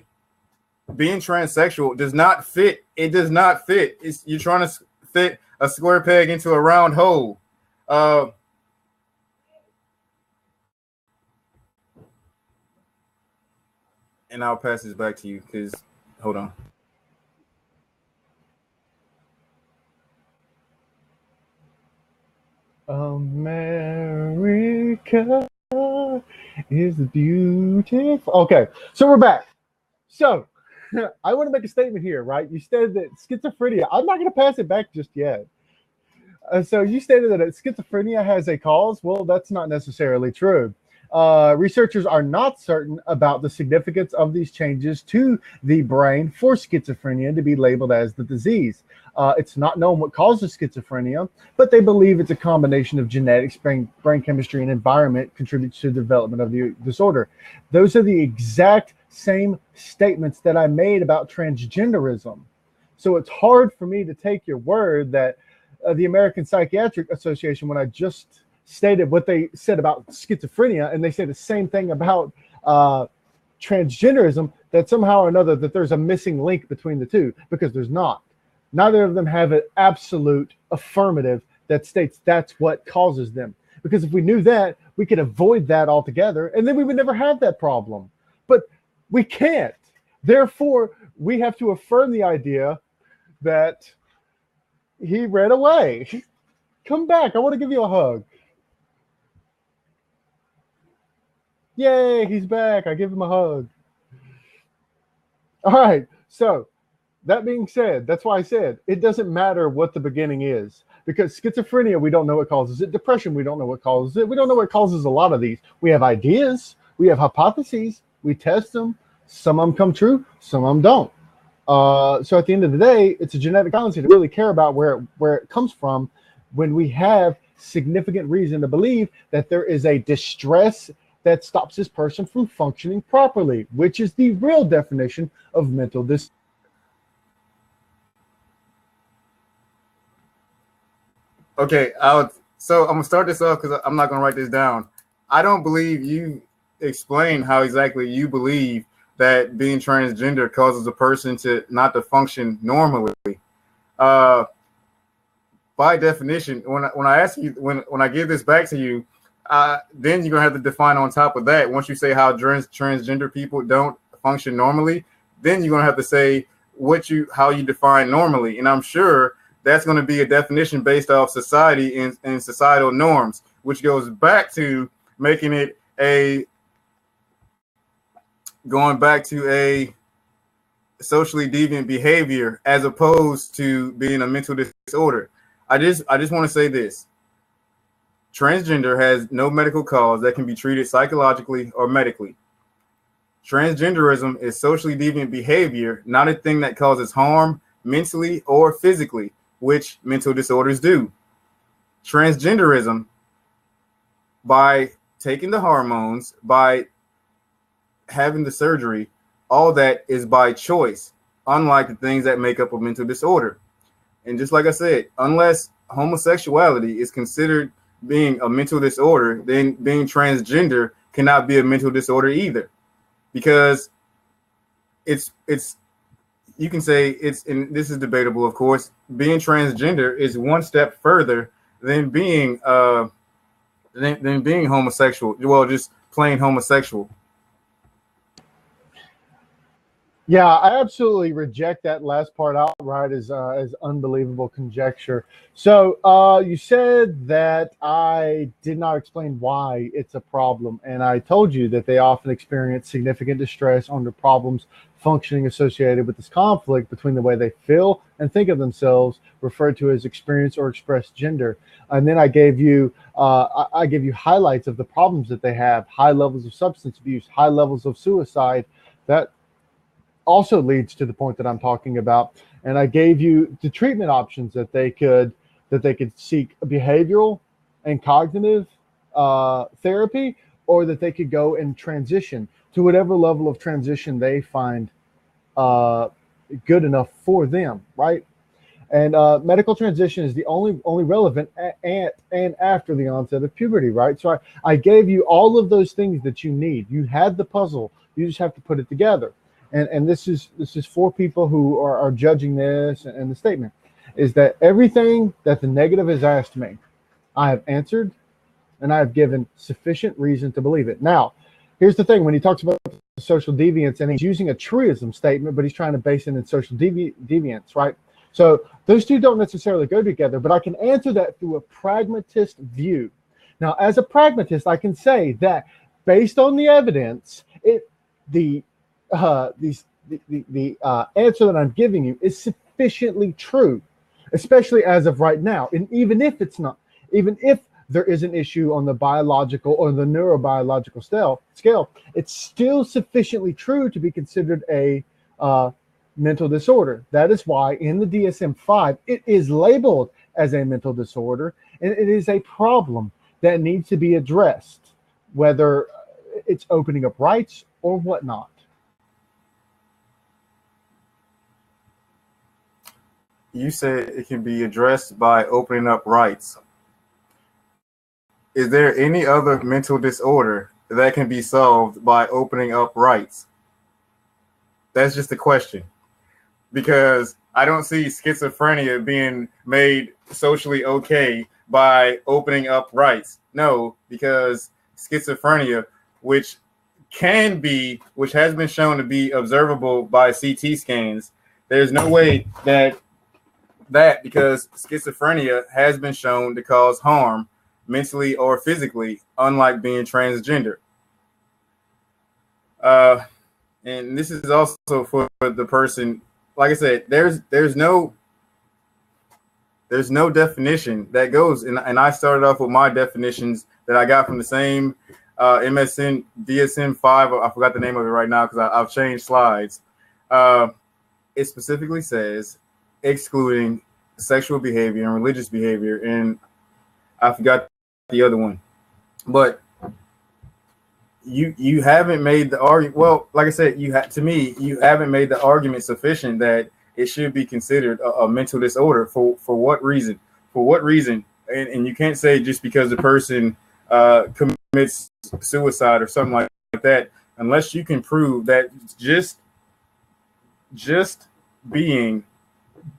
being transsexual does not fit. It does not fit. You're trying to fit a square peg into a round hole. And I'll pass this back to you because hold on. America is beautiful. Okay, so we're back. So I want to make a statement here, right? You stated that schizophrenia, I'm not going to pass it back just yet. So you stated that schizophrenia has a cause. Well, that's not necessarily true. Researchers are not certain about the significance of these changes to the brain for schizophrenia to be labeled as the disease. It's not known what causes schizophrenia, but they believe it's a combination of genetics, brain chemistry, and environment contributes to the development of the disorder. Those are the exact same statements that I made about transgenderism. So it's hard for me to take your word that the American Psychiatric Association, when I just stated what they said about schizophrenia, and they say the same thing about transgenderism, that somehow or another that there's a missing link between the two, because there's not. Neither of them have an absolute affirmative that states that's what causes them. Because if we knew that, we could avoid that altogether, and then we would never have that problem. But we can't. Therefore, we have to affirm the idea that he ran away. Come back. I want to give you a hug. Yay, he's back. I give him a hug. All right. So that being said, that's why I said it doesn't matter what the beginning is, because schizophrenia, we don't know what causes it. Depression, we don't know what causes it. We don't know what causes a lot of these. We have ideas. We have hypotheses. We test them. Some of them come true. Some of them don't. So at the end of the day, it's a genetic fallacy to really care about where it comes from when we have significant reason to believe that there is a distress that stops this person from functioning properly, which is the real definition of mental disorder. Okay, so I'm gonna start this off because I'm not gonna write this down. I don't believe you explain how exactly you believe that being transgender causes a person to not to function normally. By definition, when I ask you, when I give this back to you, then you're gonna have to define on top of that. Once you say how transgender people don't function normally, then you're gonna have to say how you define normally. And I'm sure that's going to be a definition based off society and societal norms, which goes back to making it going back to a socially deviant behavior as opposed to being a mental disorder. I just want to say this. Transgender has no medical cause that can be treated psychologically or medically. Transgenderism is socially deviant behavior, not a thing that causes harm mentally or physically, which mental disorders do. Transgenderism, by taking the hormones, by having the surgery, all that is by choice, unlike the things that make up a mental disorder. And just like I said, unless homosexuality is considered being a mental disorder, then being transgender cannot be a mental disorder either, because it's you can say it's, and this is debatable, of course, being transgender is one step further than being than being homosexual. Well, just plain homosexual. Yeah, I absolutely reject that last part outright as unbelievable conjecture. So you said that I did not explain why it's a problem, and I told you that they often experience significant distress under problems functioning associated with this conflict between the way they feel and think of themselves, referred to as experience or expressed gender. And then I gave you highlights of the problems that they have: high levels of substance abuse, high levels of suicide. That also leads to the point that I'm talking about. And I gave you the treatment options that they could seek: behavioral and cognitive therapy, or that they could go and transition to whatever level of transition they find good enough for them, right? And medical transition is the only relevant at and after the onset of puberty, right? So I gave you all of those things that you need. You had the puzzle. You just have to put it together. And this is for people who are judging this. And the statement is that everything that the negative has asked me, I have answered, and I have given sufficient reason to believe it. Now, here's the thing: when he talks about social deviance, and he's using a truism statement, but he's trying to base it in social deviance, right? So those two don't necessarily go together, but I can answer that through a pragmatist view. Now, as a pragmatist, I can say that based on the evidence, the answer that I'm giving you is sufficiently true, especially as of right now. And even if it's not, even if there is an issue on the biological or the neurobiological scale, it's still sufficiently true to be considered a mental disorder. That is why in the DSM-5, it is labeled as a mental disorder, and it is a problem that needs to be addressed, whether it's opening up rights or whatnot. You said it can be addressed by opening up rights. Is there any other mental disorder that can be solved by opening up rights? That's just a question, because I don't see schizophrenia being made socially okay by opening up rights. No, because schizophrenia, which has been shown to be observable by CT scans, there's no way that because schizophrenia has been shown to cause harm mentally or physically, unlike being transgender. And this is also for the person. Like I said, there's no definition that goes, and I started off with my definitions that I got from the same MSN DSM-5. I forgot the name of it right now because I've changed slides. It specifically says excluding sexual behavior and religious behavior, and I forgot the other one. But you haven't made the argument. Well, like I said, you haven't made the argument sufficient that it should be considered a mental disorder. For what reason? For what reason? And you can't say just because the person commits suicide or something like that, unless you can prove that just being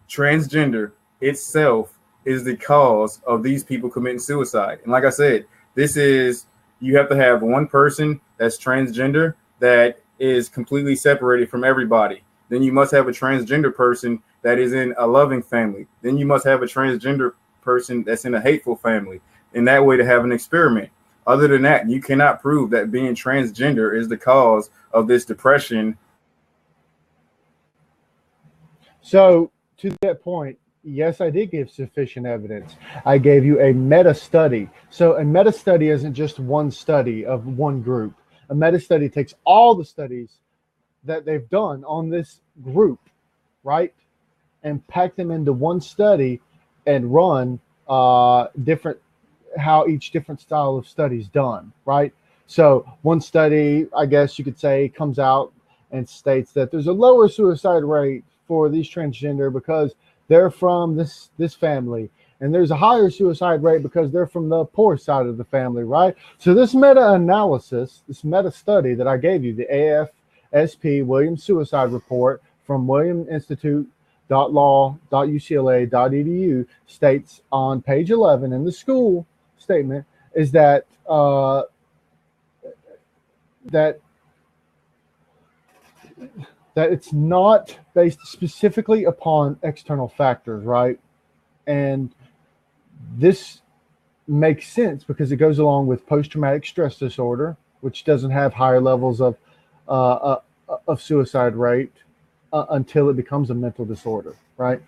transgender itself is the cause of these people committing suicide. And like I said, you have to have one person that's transgender that is completely separated from everybody. Then you must have a transgender person that is in a loving family. Then you must have a transgender person that's in a hateful family. In that way, to have an experiment. Other than that, you cannot prove that being transgender is the cause of this depression. So to that point, Yes, I did give sufficient evidence. I gave you a meta study. So a meta study isn't just one study of one group. A meta study takes all the studies that they've done on this group, right, and pack them into one study and run different how each different style of study is done, right? So one study, I guess you could say, comes out and states that there's a lower suicide rate for these transgender because they're from this family, and there's a higher suicide rate because they're from the poor side of the family, right? So this meta-analysis, this meta-study that I gave you, the AFSP Williams Suicide Report from Williams Institute law.ucla.edu states on page 11 in the school statement is that that that it's not based specifically upon external factors, right? And this makes sense because it goes along with post-traumatic stress disorder, which doesn't have higher levels of suicide rate until it becomes a mental disorder, right?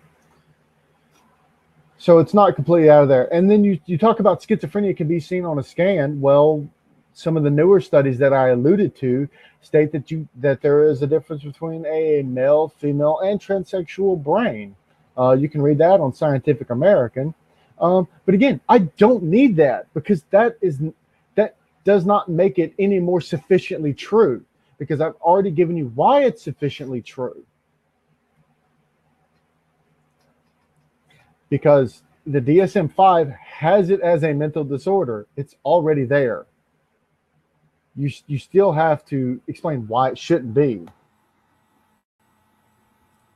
So it's not completely out of there. And then you talk about schizophrenia can be seen on a scan. Well, some of the newer studies that I alluded to state that there is a difference between a male, female, and transsexual brain. You can read that on Scientific American. But again, I don't need that because that does not make it any more sufficiently true, because I've already given you why it's sufficiently true. Because the DSM-5 has it as a mental disorder. It's already there. You still have to explain why it shouldn't be.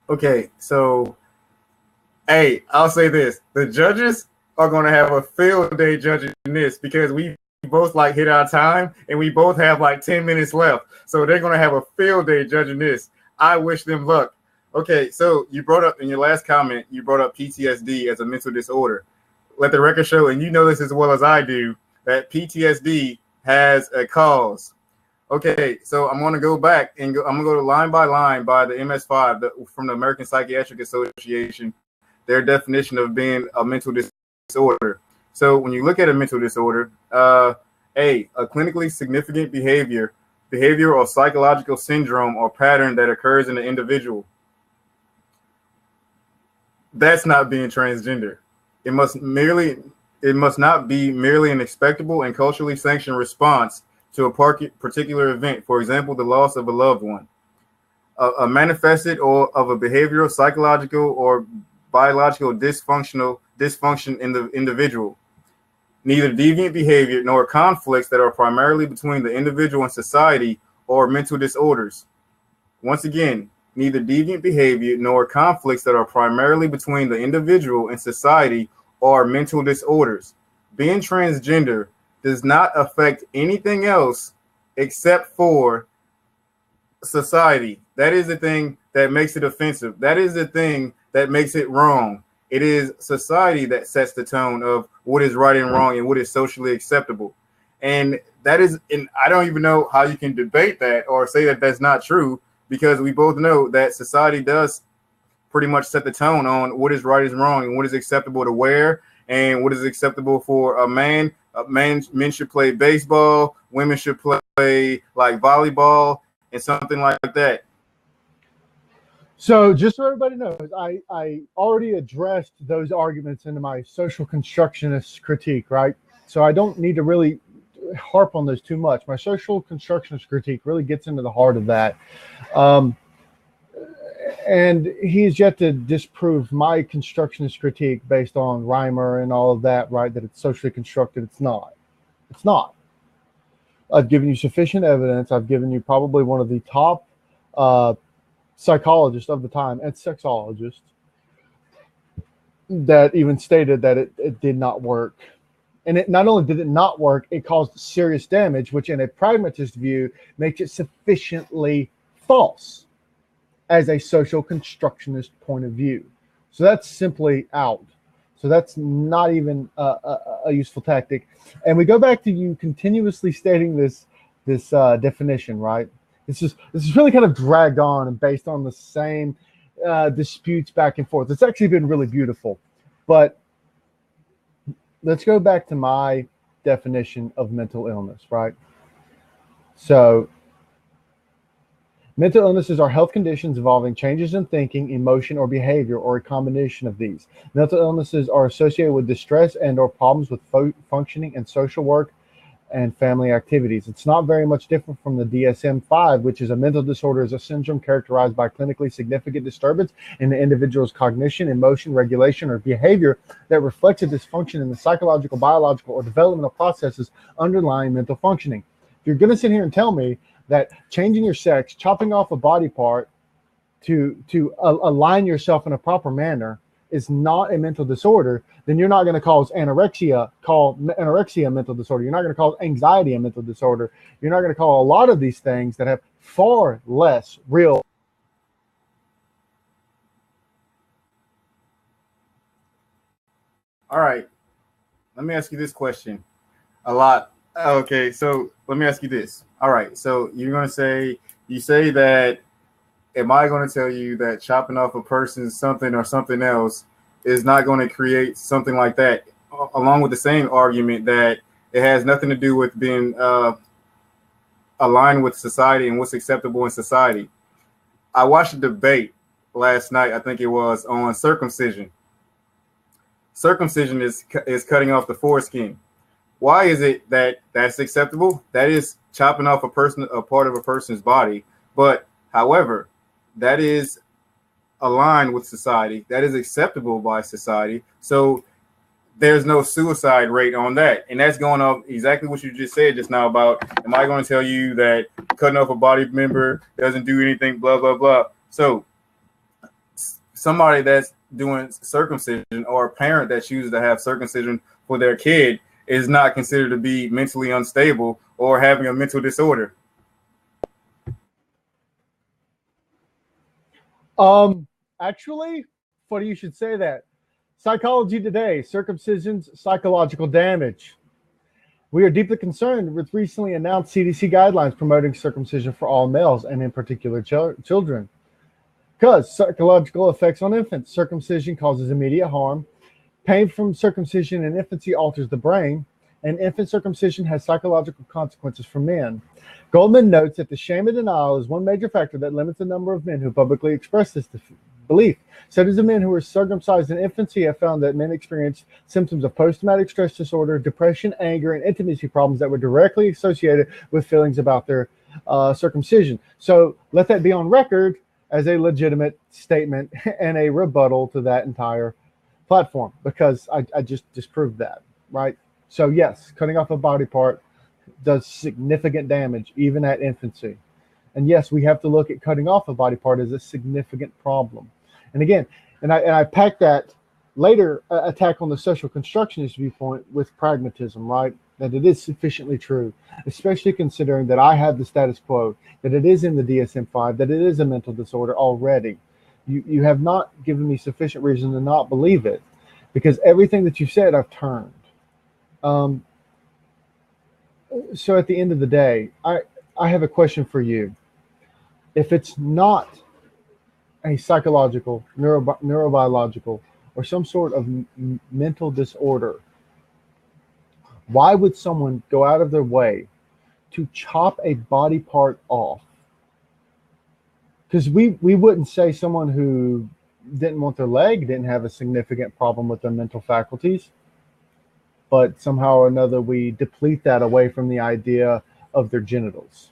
Okay, so, hey, I'll say this. The judges are going to have a field day judging this because we both like hit our time and we both have like 10 minutes left. So they're going to have a field day judging this. I wish them luck. Okay, so you brought up in your last comment, you brought up PTSD as a mental disorder. Let the record show, and you know this as well as I do, that PTSD has a cause. Okay, so I'm going to go back and I'm going to go line by line by the MS5 from the American Psychiatric Association, their definition of being a mental disorder. So when you look at a mental disorder, a clinically significant behavior or psychological syndrome or pattern that occurs in an individual. That's not being transgender. It must not be merely an expectable and culturally sanctioned response to a particular event. For example, the loss of a loved one, a manifested or of a behavioral, psychological, or biological dysfunction in the individual. Neither deviant behavior nor conflicts that are primarily between the individual and society or mental disorders. Once again, neither deviant behavior nor conflicts that are primarily between the individual and society or mental disorders. Being transgender does not affect anything else except for society. That is the thing that makes it offensive. That is the thing that makes it wrong. It is society that sets the tone of what is right and wrong and what is socially acceptable. And that is, and I don't even know how you can debate that or say that that's not true, because we both know that society does pretty much set the tone on what is right and wrong and what is acceptable to wear and what is acceptable for a man. Men should play baseball, women should play like volleyball and something like that. So just so everybody knows, I already addressed those arguments into my social constructionist critique, right? So I don't need to really harp on those too much. My social constructionist critique really gets into the heart of that. And he's yet to disprove my constructionist critique based on Reimer and all of that, right? That it's socially constructed. It's not. It's not. I've given you sufficient evidence. I've given you probably one of the top psychologists of the time and sexologists that even stated that it did not work. And it not only did it not work, it caused serious damage, which in a pragmatist view makes it sufficiently false as a social constructionist point of view. So that's simply out. So that's not even a useful tactic. And we go back to you continuously stating this definition, right? This is really kind of dragged on and based on the same disputes back and forth. It's actually been really beautiful. But let's go back to my definition of mental illness, right? So, mental illnesses are health conditions involving changes in thinking, emotion, or behavior, or a combination of these. Mental illnesses are associated with distress and or problems with functioning and social work and family activities. It's not very much different from the DSM-5, which is a mental disorder is a syndrome characterized by clinically significant disturbance in the individual's cognition, emotion, regulation, or behavior that reflects a dysfunction in the psychological, biological, or developmental processes underlying mental functioning. If you're going to sit here and tell me that changing your sex, chopping off a body part to align yourself in a proper manner is not a mental disorder, then you're not going to call anorexia a mental disorder. You're not going to call anxiety a mental disorder. You're not going to call a lot of these things that have far less real. All right. Let me ask you this question. A lot. Okay, so let me ask you this. All right, so you're going to say, you say that, am I going to tell you that chopping off a person's something or something else is not going to create something like that, along with the same argument that it has nothing to do with being aligned with society and what's acceptable in society? I watched a debate last night, I think it was, on circumcision. Circumcision is cutting off the foreskin. Why is it that that's acceptable? That is chopping off a part of a person's body. But however, that is aligned with society. That is acceptable by society. So there's no suicide rate on that. And that's going off exactly what you just said just now about, am I going to tell you that cutting off a body member doesn't do anything, blah, blah, blah. So somebody that's doing circumcision, or a parent that chooses to have circumcision for their kid, is not considered to be mentally unstable or having a mental disorder. Actually, funny you should say that. Psychology Today, circumcision's psychological damage. We are deeply concerned with recently announced CDC guidelines promoting circumcision for all males, and in particular children. Because psychological effects on infants. Circumcision causes immediate harm. Pain from circumcision in infancy alters the brain, and infant circumcision has psychological consequences for men. Goldman notes that the shame and denial is one major factor that limits the number of men who publicly express this belief. Studies of men who were circumcised in infancy have found that men experienced symptoms of post-traumatic stress disorder, depression, anger, and intimacy problems that were directly associated with feelings about their circumcision. So let that be on record as a legitimate statement and a rebuttal to that entire platform, because I just disproved that, right? So yes, cutting off a body part does significant damage even at infancy. And yes, we have to look at cutting off a body part as a significant problem. And again, and I packed that later attack on the social constructionist viewpoint with pragmatism, right? That it is sufficiently true, especially considering that I have the status quo, that it is in the DSM-5, that it is a mental disorder already. You have not given me sufficient reason to not believe it, because everything that you said, I've turned. So at the end of the day, I have a question for you. If it's not a psychological, neurobiological, or some sort of mental disorder, why would someone go out of their way to chop a body part off? Because we wouldn't say someone who didn't want their leg didn't have a significant problem with their mental faculties, but somehow or another we deplete that away from the idea of their genitals.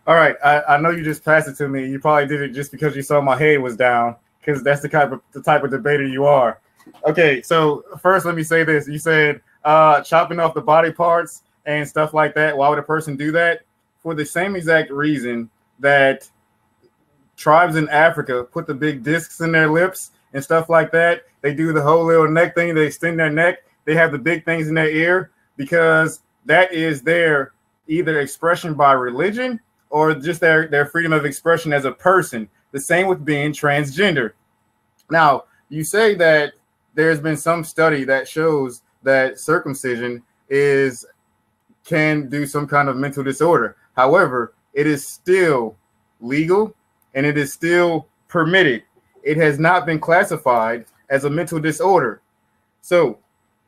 All right, I know you just passed it to me. You probably did it just because you saw my head was down, because that's the type of debater you are. Okay, so first let me say this. You said chopping off the body parts and stuff like that. Why would a person do that? For the same exact reason that tribes in Africa put the big discs in their lips and stuff like that. They do the whole little neck thing. They extend their neck. They have the big things in their ear, because that is their either expression by religion or just their freedom of expression as a person. The same with being transgender. Now, you say that there's been some study that shows that circumcision is can do some kind of mental disorder. However, it is still legal and it is still permitted. It has not been classified as a mental disorder. So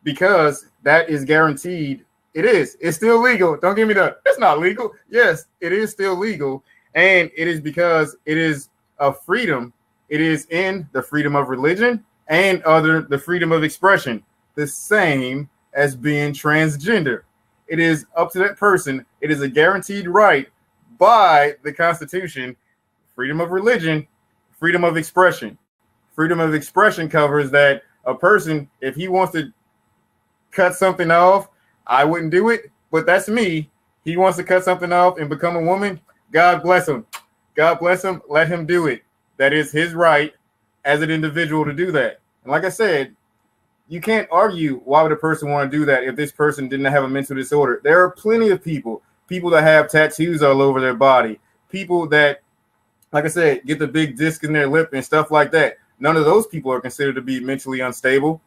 because that is guaranteed, it's still legal. Don't give me it's not legal. Yes, it is still legal. And it is because it is a freedom. It is in the freedom of religion and the freedom of expression, the same as being transgender. It is up to that person. It is a guaranteed right by the Constitution, freedom of religion, freedom of expression. Freedom of expression covers that a person, if he wants to cut something off, I wouldn't do it, but that's me. He wants to cut something off and become a woman. God bless him. God bless him. Let him do it. That is his right as an individual to do that. And like I said, you can't argue why would a person want to do that if this person didn't have a mental disorder. There are plenty of people that have tattoos all over their body, people that, like I said, get the big disc in their lip and stuff like that. None of those people are considered to be mentally unstable.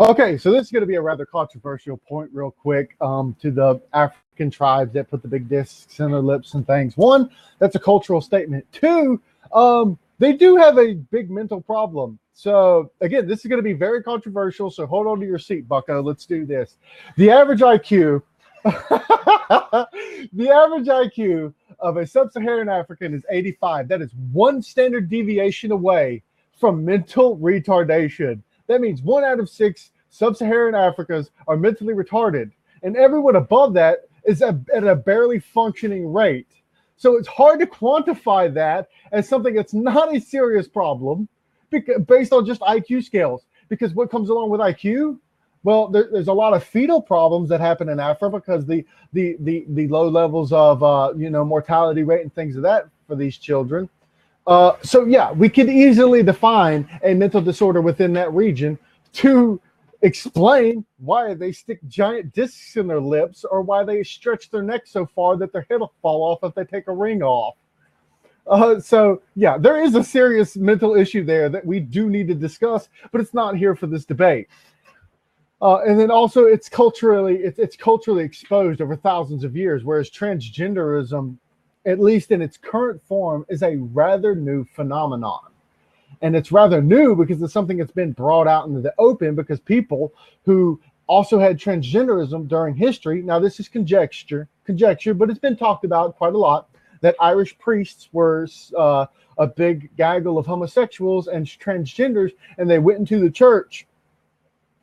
Okay, so this is going to be a rather controversial point real quick to the African tribes that put the big discs in their lips and things. One, that's a cultural statement. Two, they do have a big mental problem. So again, this is going to be very controversial, so hold on to your seat, bucko. Let's do this. The average IQ, the average IQ of a sub-Saharan African is 85. That is one standard deviation away from mental retardation. That means 1 out of 6 sub-Saharan Africans are mentally retarded, and everyone above that is at a barely functioning rate. So it's hard to quantify that as something that's not a serious problem based on just IQ scales. Because what comes along with IQ? Well, there's a lot of fetal problems that happen in Africa because the low levels of mortality rate and things of that for these children. So yeah, we could easily define a mental disorder within that region to explain why they stick giant discs in their lips or why they stretch their neck so far that their head will fall off if they take a ring off. So yeah, there is a serious mental issue there that we do need to discuss, but it's not here for this debate. And then also it's culturally exposed over thousands of years, whereas transgenderism, at least in its current form, is a rather new phenomenon. And it's rather new because it's something that's been brought out into the open because people who also had transgenderism during history, now this is conjecture, but it's been talked about quite a lot, that Irish priests were a big gaggle of homosexuals and transgenders, and they went into the church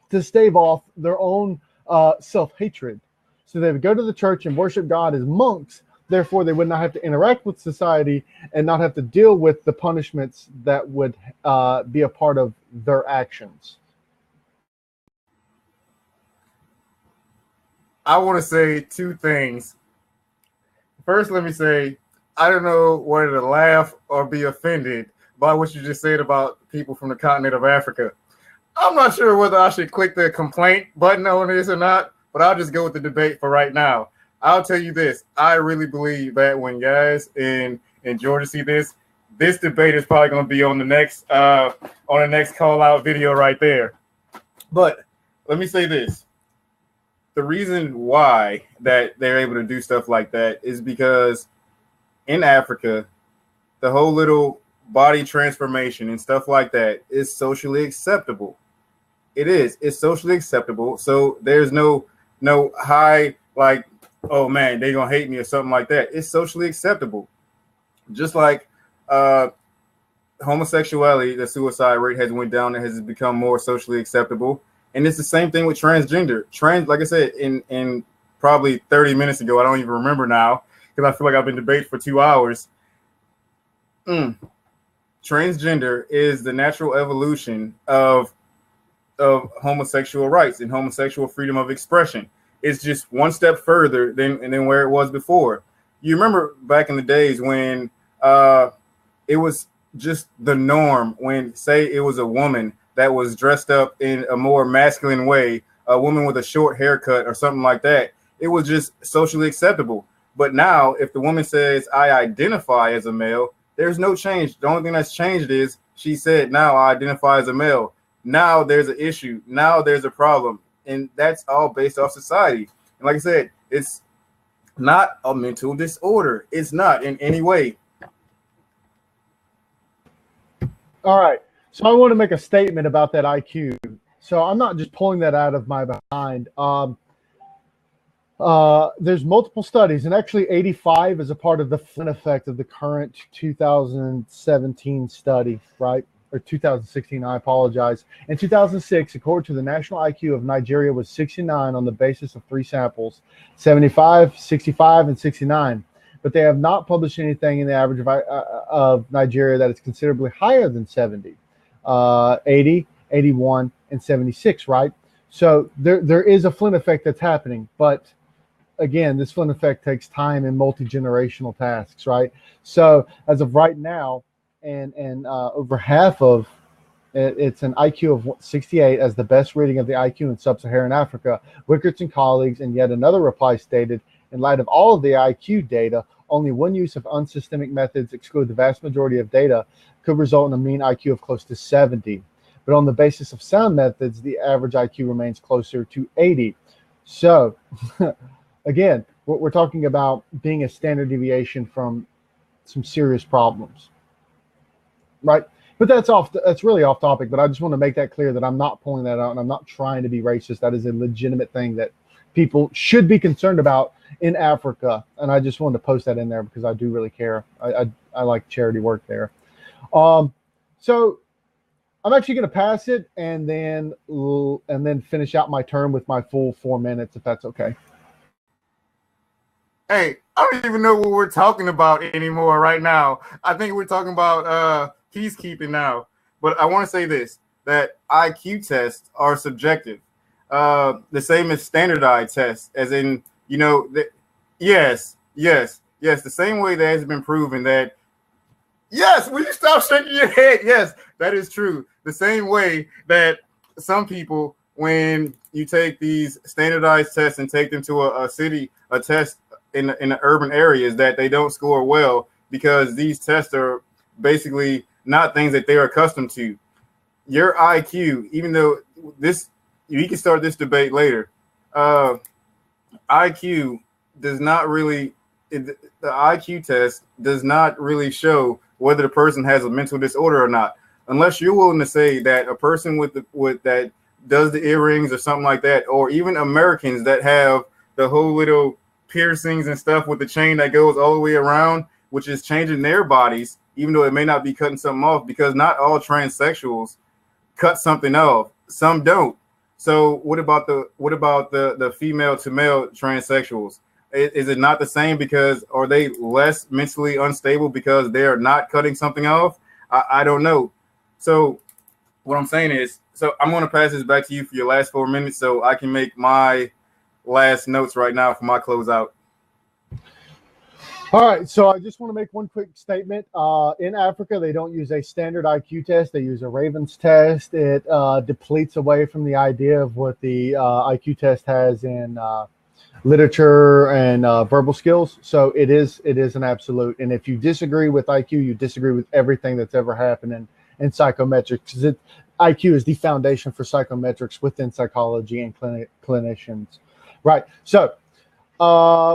to stave off their own self-hatred. So they would go to the church and worship God as monks. Therefore, they would not have to interact with society and not have to deal with the punishments that would be a part of their actions. I want to say two things. First, let me say, I don't know whether to laugh or be offended by what you just said about people from the continent of Africa. I'm not sure whether I should click the complaint button on this or not, but I'll just go with the debate for right now. I'll tell you this. I really believe that when guys in Georgia see this debate is probably going to be on the next call out video right there. But let me say this. The reason why that they're able to do stuff like that is because in Africa, the whole little body transformation and stuff like that is socially acceptable. It is. It's socially acceptable. So there's no high like, oh man, they're gonna hate me or something like that. It's socially acceptable. Just like homosexuality, the suicide rate has went down and has become more socially acceptable. And it's the same thing with transgender. Like I said, in probably 30 minutes ago, I don't even remember now, because I feel like I've been debating for 2 hours. Transgender is the natural evolution of homosexual rights and homosexual freedom of expression. It's just one step further than where it was before. You remember back in the days when it was just the norm when, say, it was a woman that was dressed up in a more masculine way, a woman with a short haircut or something like that. It was just socially acceptable. But now, if the woman says, I identify as a male, there's no change. The only thing that's changed is she said, now I identify as a male. Now there's an issue. Now there's a problem. and that's all based off society. And like I said, it's not a mental disorder. It's not in any way. All right. So I want to make a statement about that IQ. So I'm not just pulling that out of my behind. There's multiple studies, and actually 85 is a part of the Flynn effect of the current 2017 study, right? Or 2016, I apologize. In 2006, according to the national IQ of Nigeria, was 69 on the basis of 3 samples, 75, 65, and 69. But they have not published anything in the average of Nigeria that is considerably higher than 70, 80, 81, and 76, right? So there is a Flynn effect that's happening, but again, this Flynn effect takes time and multi-generational tasks, right? So as of right now, and over half of it's an IQ of 68 as the best reading of the IQ in sub-Saharan Africa. Wickerts and colleagues, and yet another reply stated, in light of all of the IQ data, only one use of unsystemic methods exclude the vast majority of data could result in a mean IQ of close to 70. But on the basis of sound methods, the average IQ remains closer to 80. So again, we're talking about being a standard deviation from some serious problems, right? But that's really off topic, but I just want to make that clear that I'm not pulling that out and I'm not trying to be racist. That is a legitimate thing that people should be concerned about in Africa. And I just wanted to post that in there because I do really care. I like charity work there. So I'm actually going to pass it and then finish out my term with my full 4 minutes, if that's okay. Hey, I don't even know what we're talking about anymore right now. I think we're talking about peacekeeping now. But I want to say this, that IQ tests are subjective. The same as standardized tests, as in, yes, the same way that has been proven that, yes, will you stop shaking your head? Yes, that is true. The same way that some people, when you take these standardized tests and take them to a test in the urban areas, that they don't score well because these tests are basically not things that they're accustomed to. Your IQ, even though we can start this debate later, IQ does not really, the IQ test does not really show whether the person has a mental disorder or not, unless you're willing to say that a person with that does the earrings or something like that, or even Americans that have the whole little piercings and stuff with the chain that goes all the way around, which is changing their bodies, even though it may not be cutting something off, because not all transsexuals cut something off. Some don't. So what about the female to male transsexuals? Is it not the same? Because are they less mentally unstable because they are not cutting something off? I don't know. So what I'm saying is, so I'm going to pass this back to you for your last 4 minutes so I can make my last notes right now for my closeout. All right, so I just want to make one quick statement. In Africa, they don't use a standard IQ test. They use a Raven's test. It depletes away from the idea of what the IQ test has in literature and verbal skills. So it is an absolute. And if you disagree with IQ, you disagree with everything that's ever happened in psychometrics. Because IQ is the foundation for psychometrics within psychology and clinicians. Right, so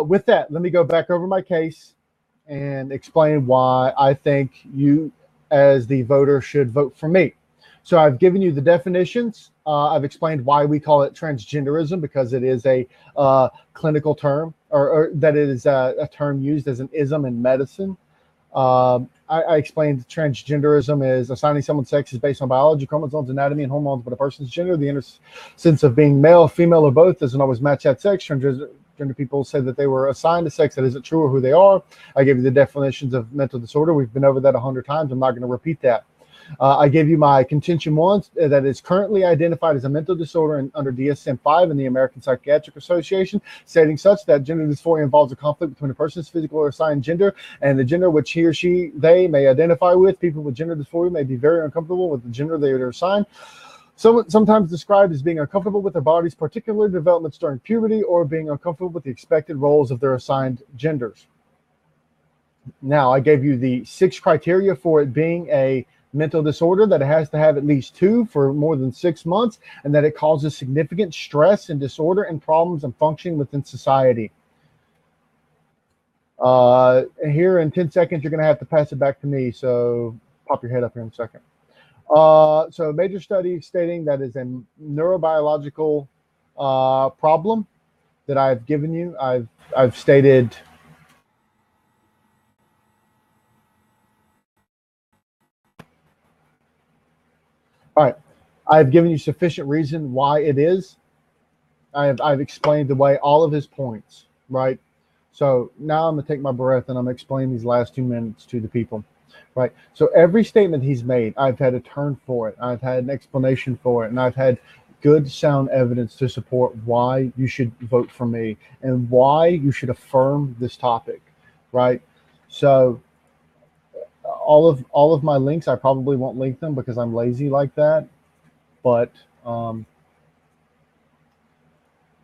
with that, let me go back over my case and explain why I think you, as the voter, should vote for me. So I've given you the definitions. I've explained why we call it transgenderism, because it is a clinical term, or that it is a term used as an ism in medicine. I explained transgenderism is assigning someone's sex is based on biology, chromosomes, anatomy, and hormones, but a person's gender, the innocence of being male, female, or both, doesn't always match that sex. Transgender people say that they were assigned a sex that isn't true or who they are. I gave you the definitions of mental disorder. We've been over that 100 times. I'm not going to repeat that. I gave you my contention one, that is currently identified as a mental disorder under DSM-5 in the American Psychiatric Association, stating such that gender dysphoria involves a conflict between a person's physical or assigned gender and the gender which he or they may identify with. People with gender dysphoria may be very uncomfortable with the gender they are assigned. Sometimes described as being uncomfortable with their bodies, particular developments during puberty, or being uncomfortable with the expected roles of their assigned genders. Now, I gave you the 6 criteria for it being a mental disorder, that it has to have at least 2 for more than 6 months, and that it causes significant stress and disorder and problems in functioning within society. Here in 10 seconds, you're going to have to pass it back to me. So pop your head up here in a second. So a major study stating that is a neurobiological problem that I've given you. I've stated. All right, I've given you sufficient reason why it is. I've explained away all of his points, right? So now I'm gonna take my breath and I'm gonna explain these last 2 minutes to the people, right? So every statement he's made, I've had a turn for it. I've had an explanation for it, and I've had good sound evidence to support why you should vote for me and why you should affirm this topic, right? So all of my links, I probably won't link them because I'm lazy like that, but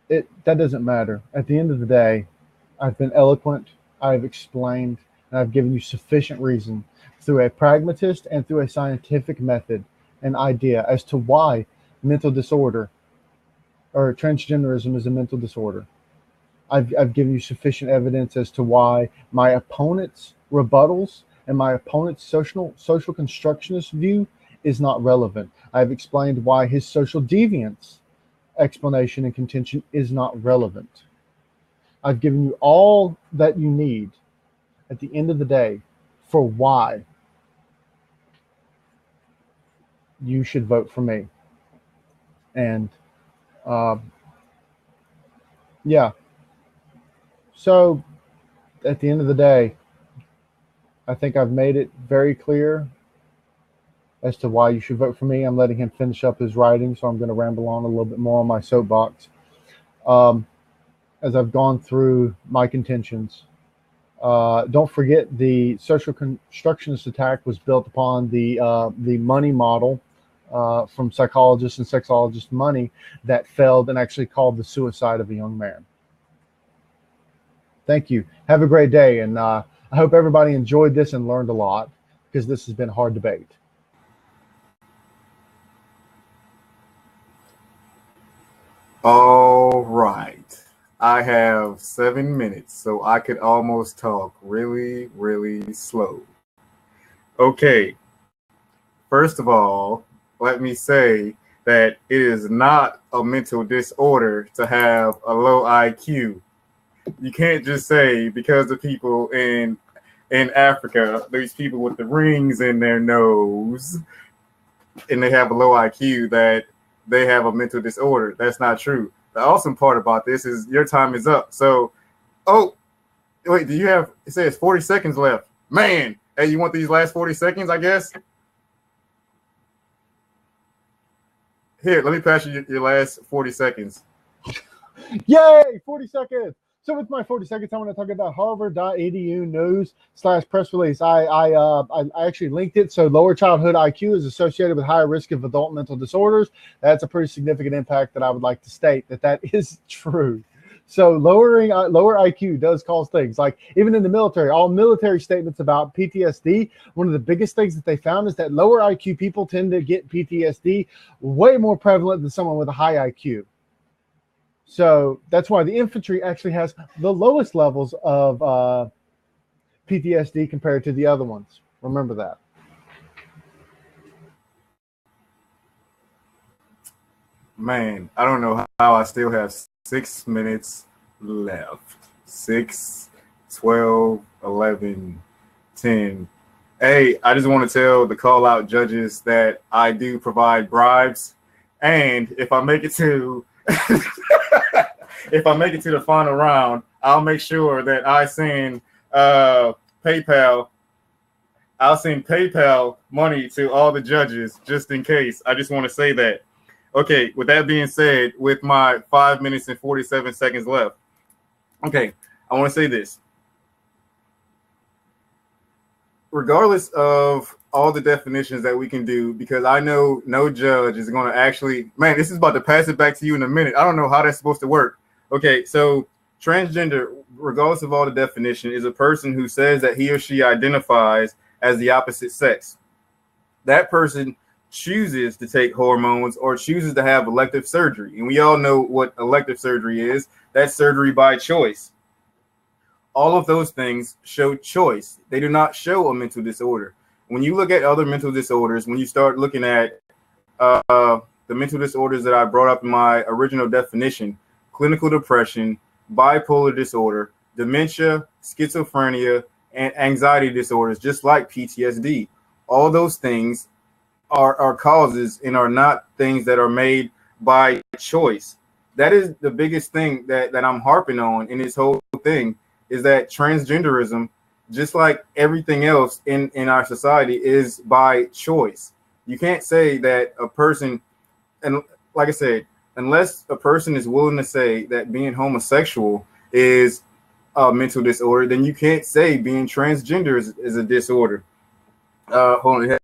that doesn't matter. At the end of the day, I've been eloquent, I've explained, and I've given you sufficient reason through a pragmatist and through a scientific method and idea as to why mental disorder or transgenderism is a mental disorder. I've given you sufficient evidence as to why my opponent's rebuttals and my opponent's social constructionist view is not relevant. I've explained why his social deviance explanation and contention is not relevant. I've given you all that you need at the end of the day for why you should vote for me. And yeah. So at the end of the day, I think I've made it very clear as to why you should vote for me. I'm letting him finish up his writing, so I'm going to ramble on a little bit more on my soapbox. As I've gone through my contentions, don't forget the social constructionist attack was built upon the money model from psychologists and sexologists money that failed and actually called the suicide of a young man. Thank you. Have a great day. And I hope everybody enjoyed this and learned a lot, because this has been a hard debate. All right. I have 7 minutes, so I could almost talk really, really slow. Okay. First of all, let me say that it is not a mental disorder to have a low IQ. You can't just say because the people in Africa, these people with the rings in their nose, and they have a low IQ, that they have a mental disorder. That's not true. The awesome part about this is your time is up. So, oh, wait, do you have, it says 40 seconds left. Man, hey, you want these last 40 seconds, I guess? Here, let me pass you your last 40 seconds. Yay, 40 seconds. So with my 40 seconds, I want to talk about harvard.edu news/press release. I actually linked it. So lower childhood IQ is associated with higher risk of adult mental disorders. That's a pretty significant impact that I would like to state that is true. So lower IQ does cause things like, even in the military, all military statements about PTSD, one of the biggest things that they found is that lower IQ people tend to get PTSD way more prevalent than someone with a high IQ. So that's why the infantry actually has the lowest levels of PTSD compared to the other ones. Remember that. Man, I don't know how I still have 6 minutes left. 6, 12, 11, 10. Hey, I just want to tell the call-out judges that I do provide bribes. And if I make it to if I make it to the final round, I'll make sure that I send PayPal. I'll send PayPal money to all the judges just in case. I just want to say that. Okay, with that being said, with my 5 minutes and 47 seconds left, okay, I want to say this. Regardless of all the definitions that we can do, because I know no judge is going to actually, man, this is about to pass it back to you in a minute. I don't know how that's supposed to work. Okay, so transgender, regardless of all the definition, is a person who says that he or she identifies as the opposite sex. that person chooses to take hormones or chooses to have elective surgery. And we all know what elective surgery is. That's surgery by choice. All of those things show choice. They do not show a mental disorder. When you look at other mental disorders, when you start looking at the mental disorders that I brought up in my original definition, clinical depression, bipolar disorder, dementia, schizophrenia, and anxiety disorders, just like PTSD, all those things are causes and are not things that are made by choice. That is the biggest thing that I'm harping on in this whole thing, is that transgenderism, just like everything else in our society, is by choice. You can't say that a person, and like I said, unless a person is willing to say that being homosexual is a mental disorder, then you can't say being transgender is a disorder. Hold on,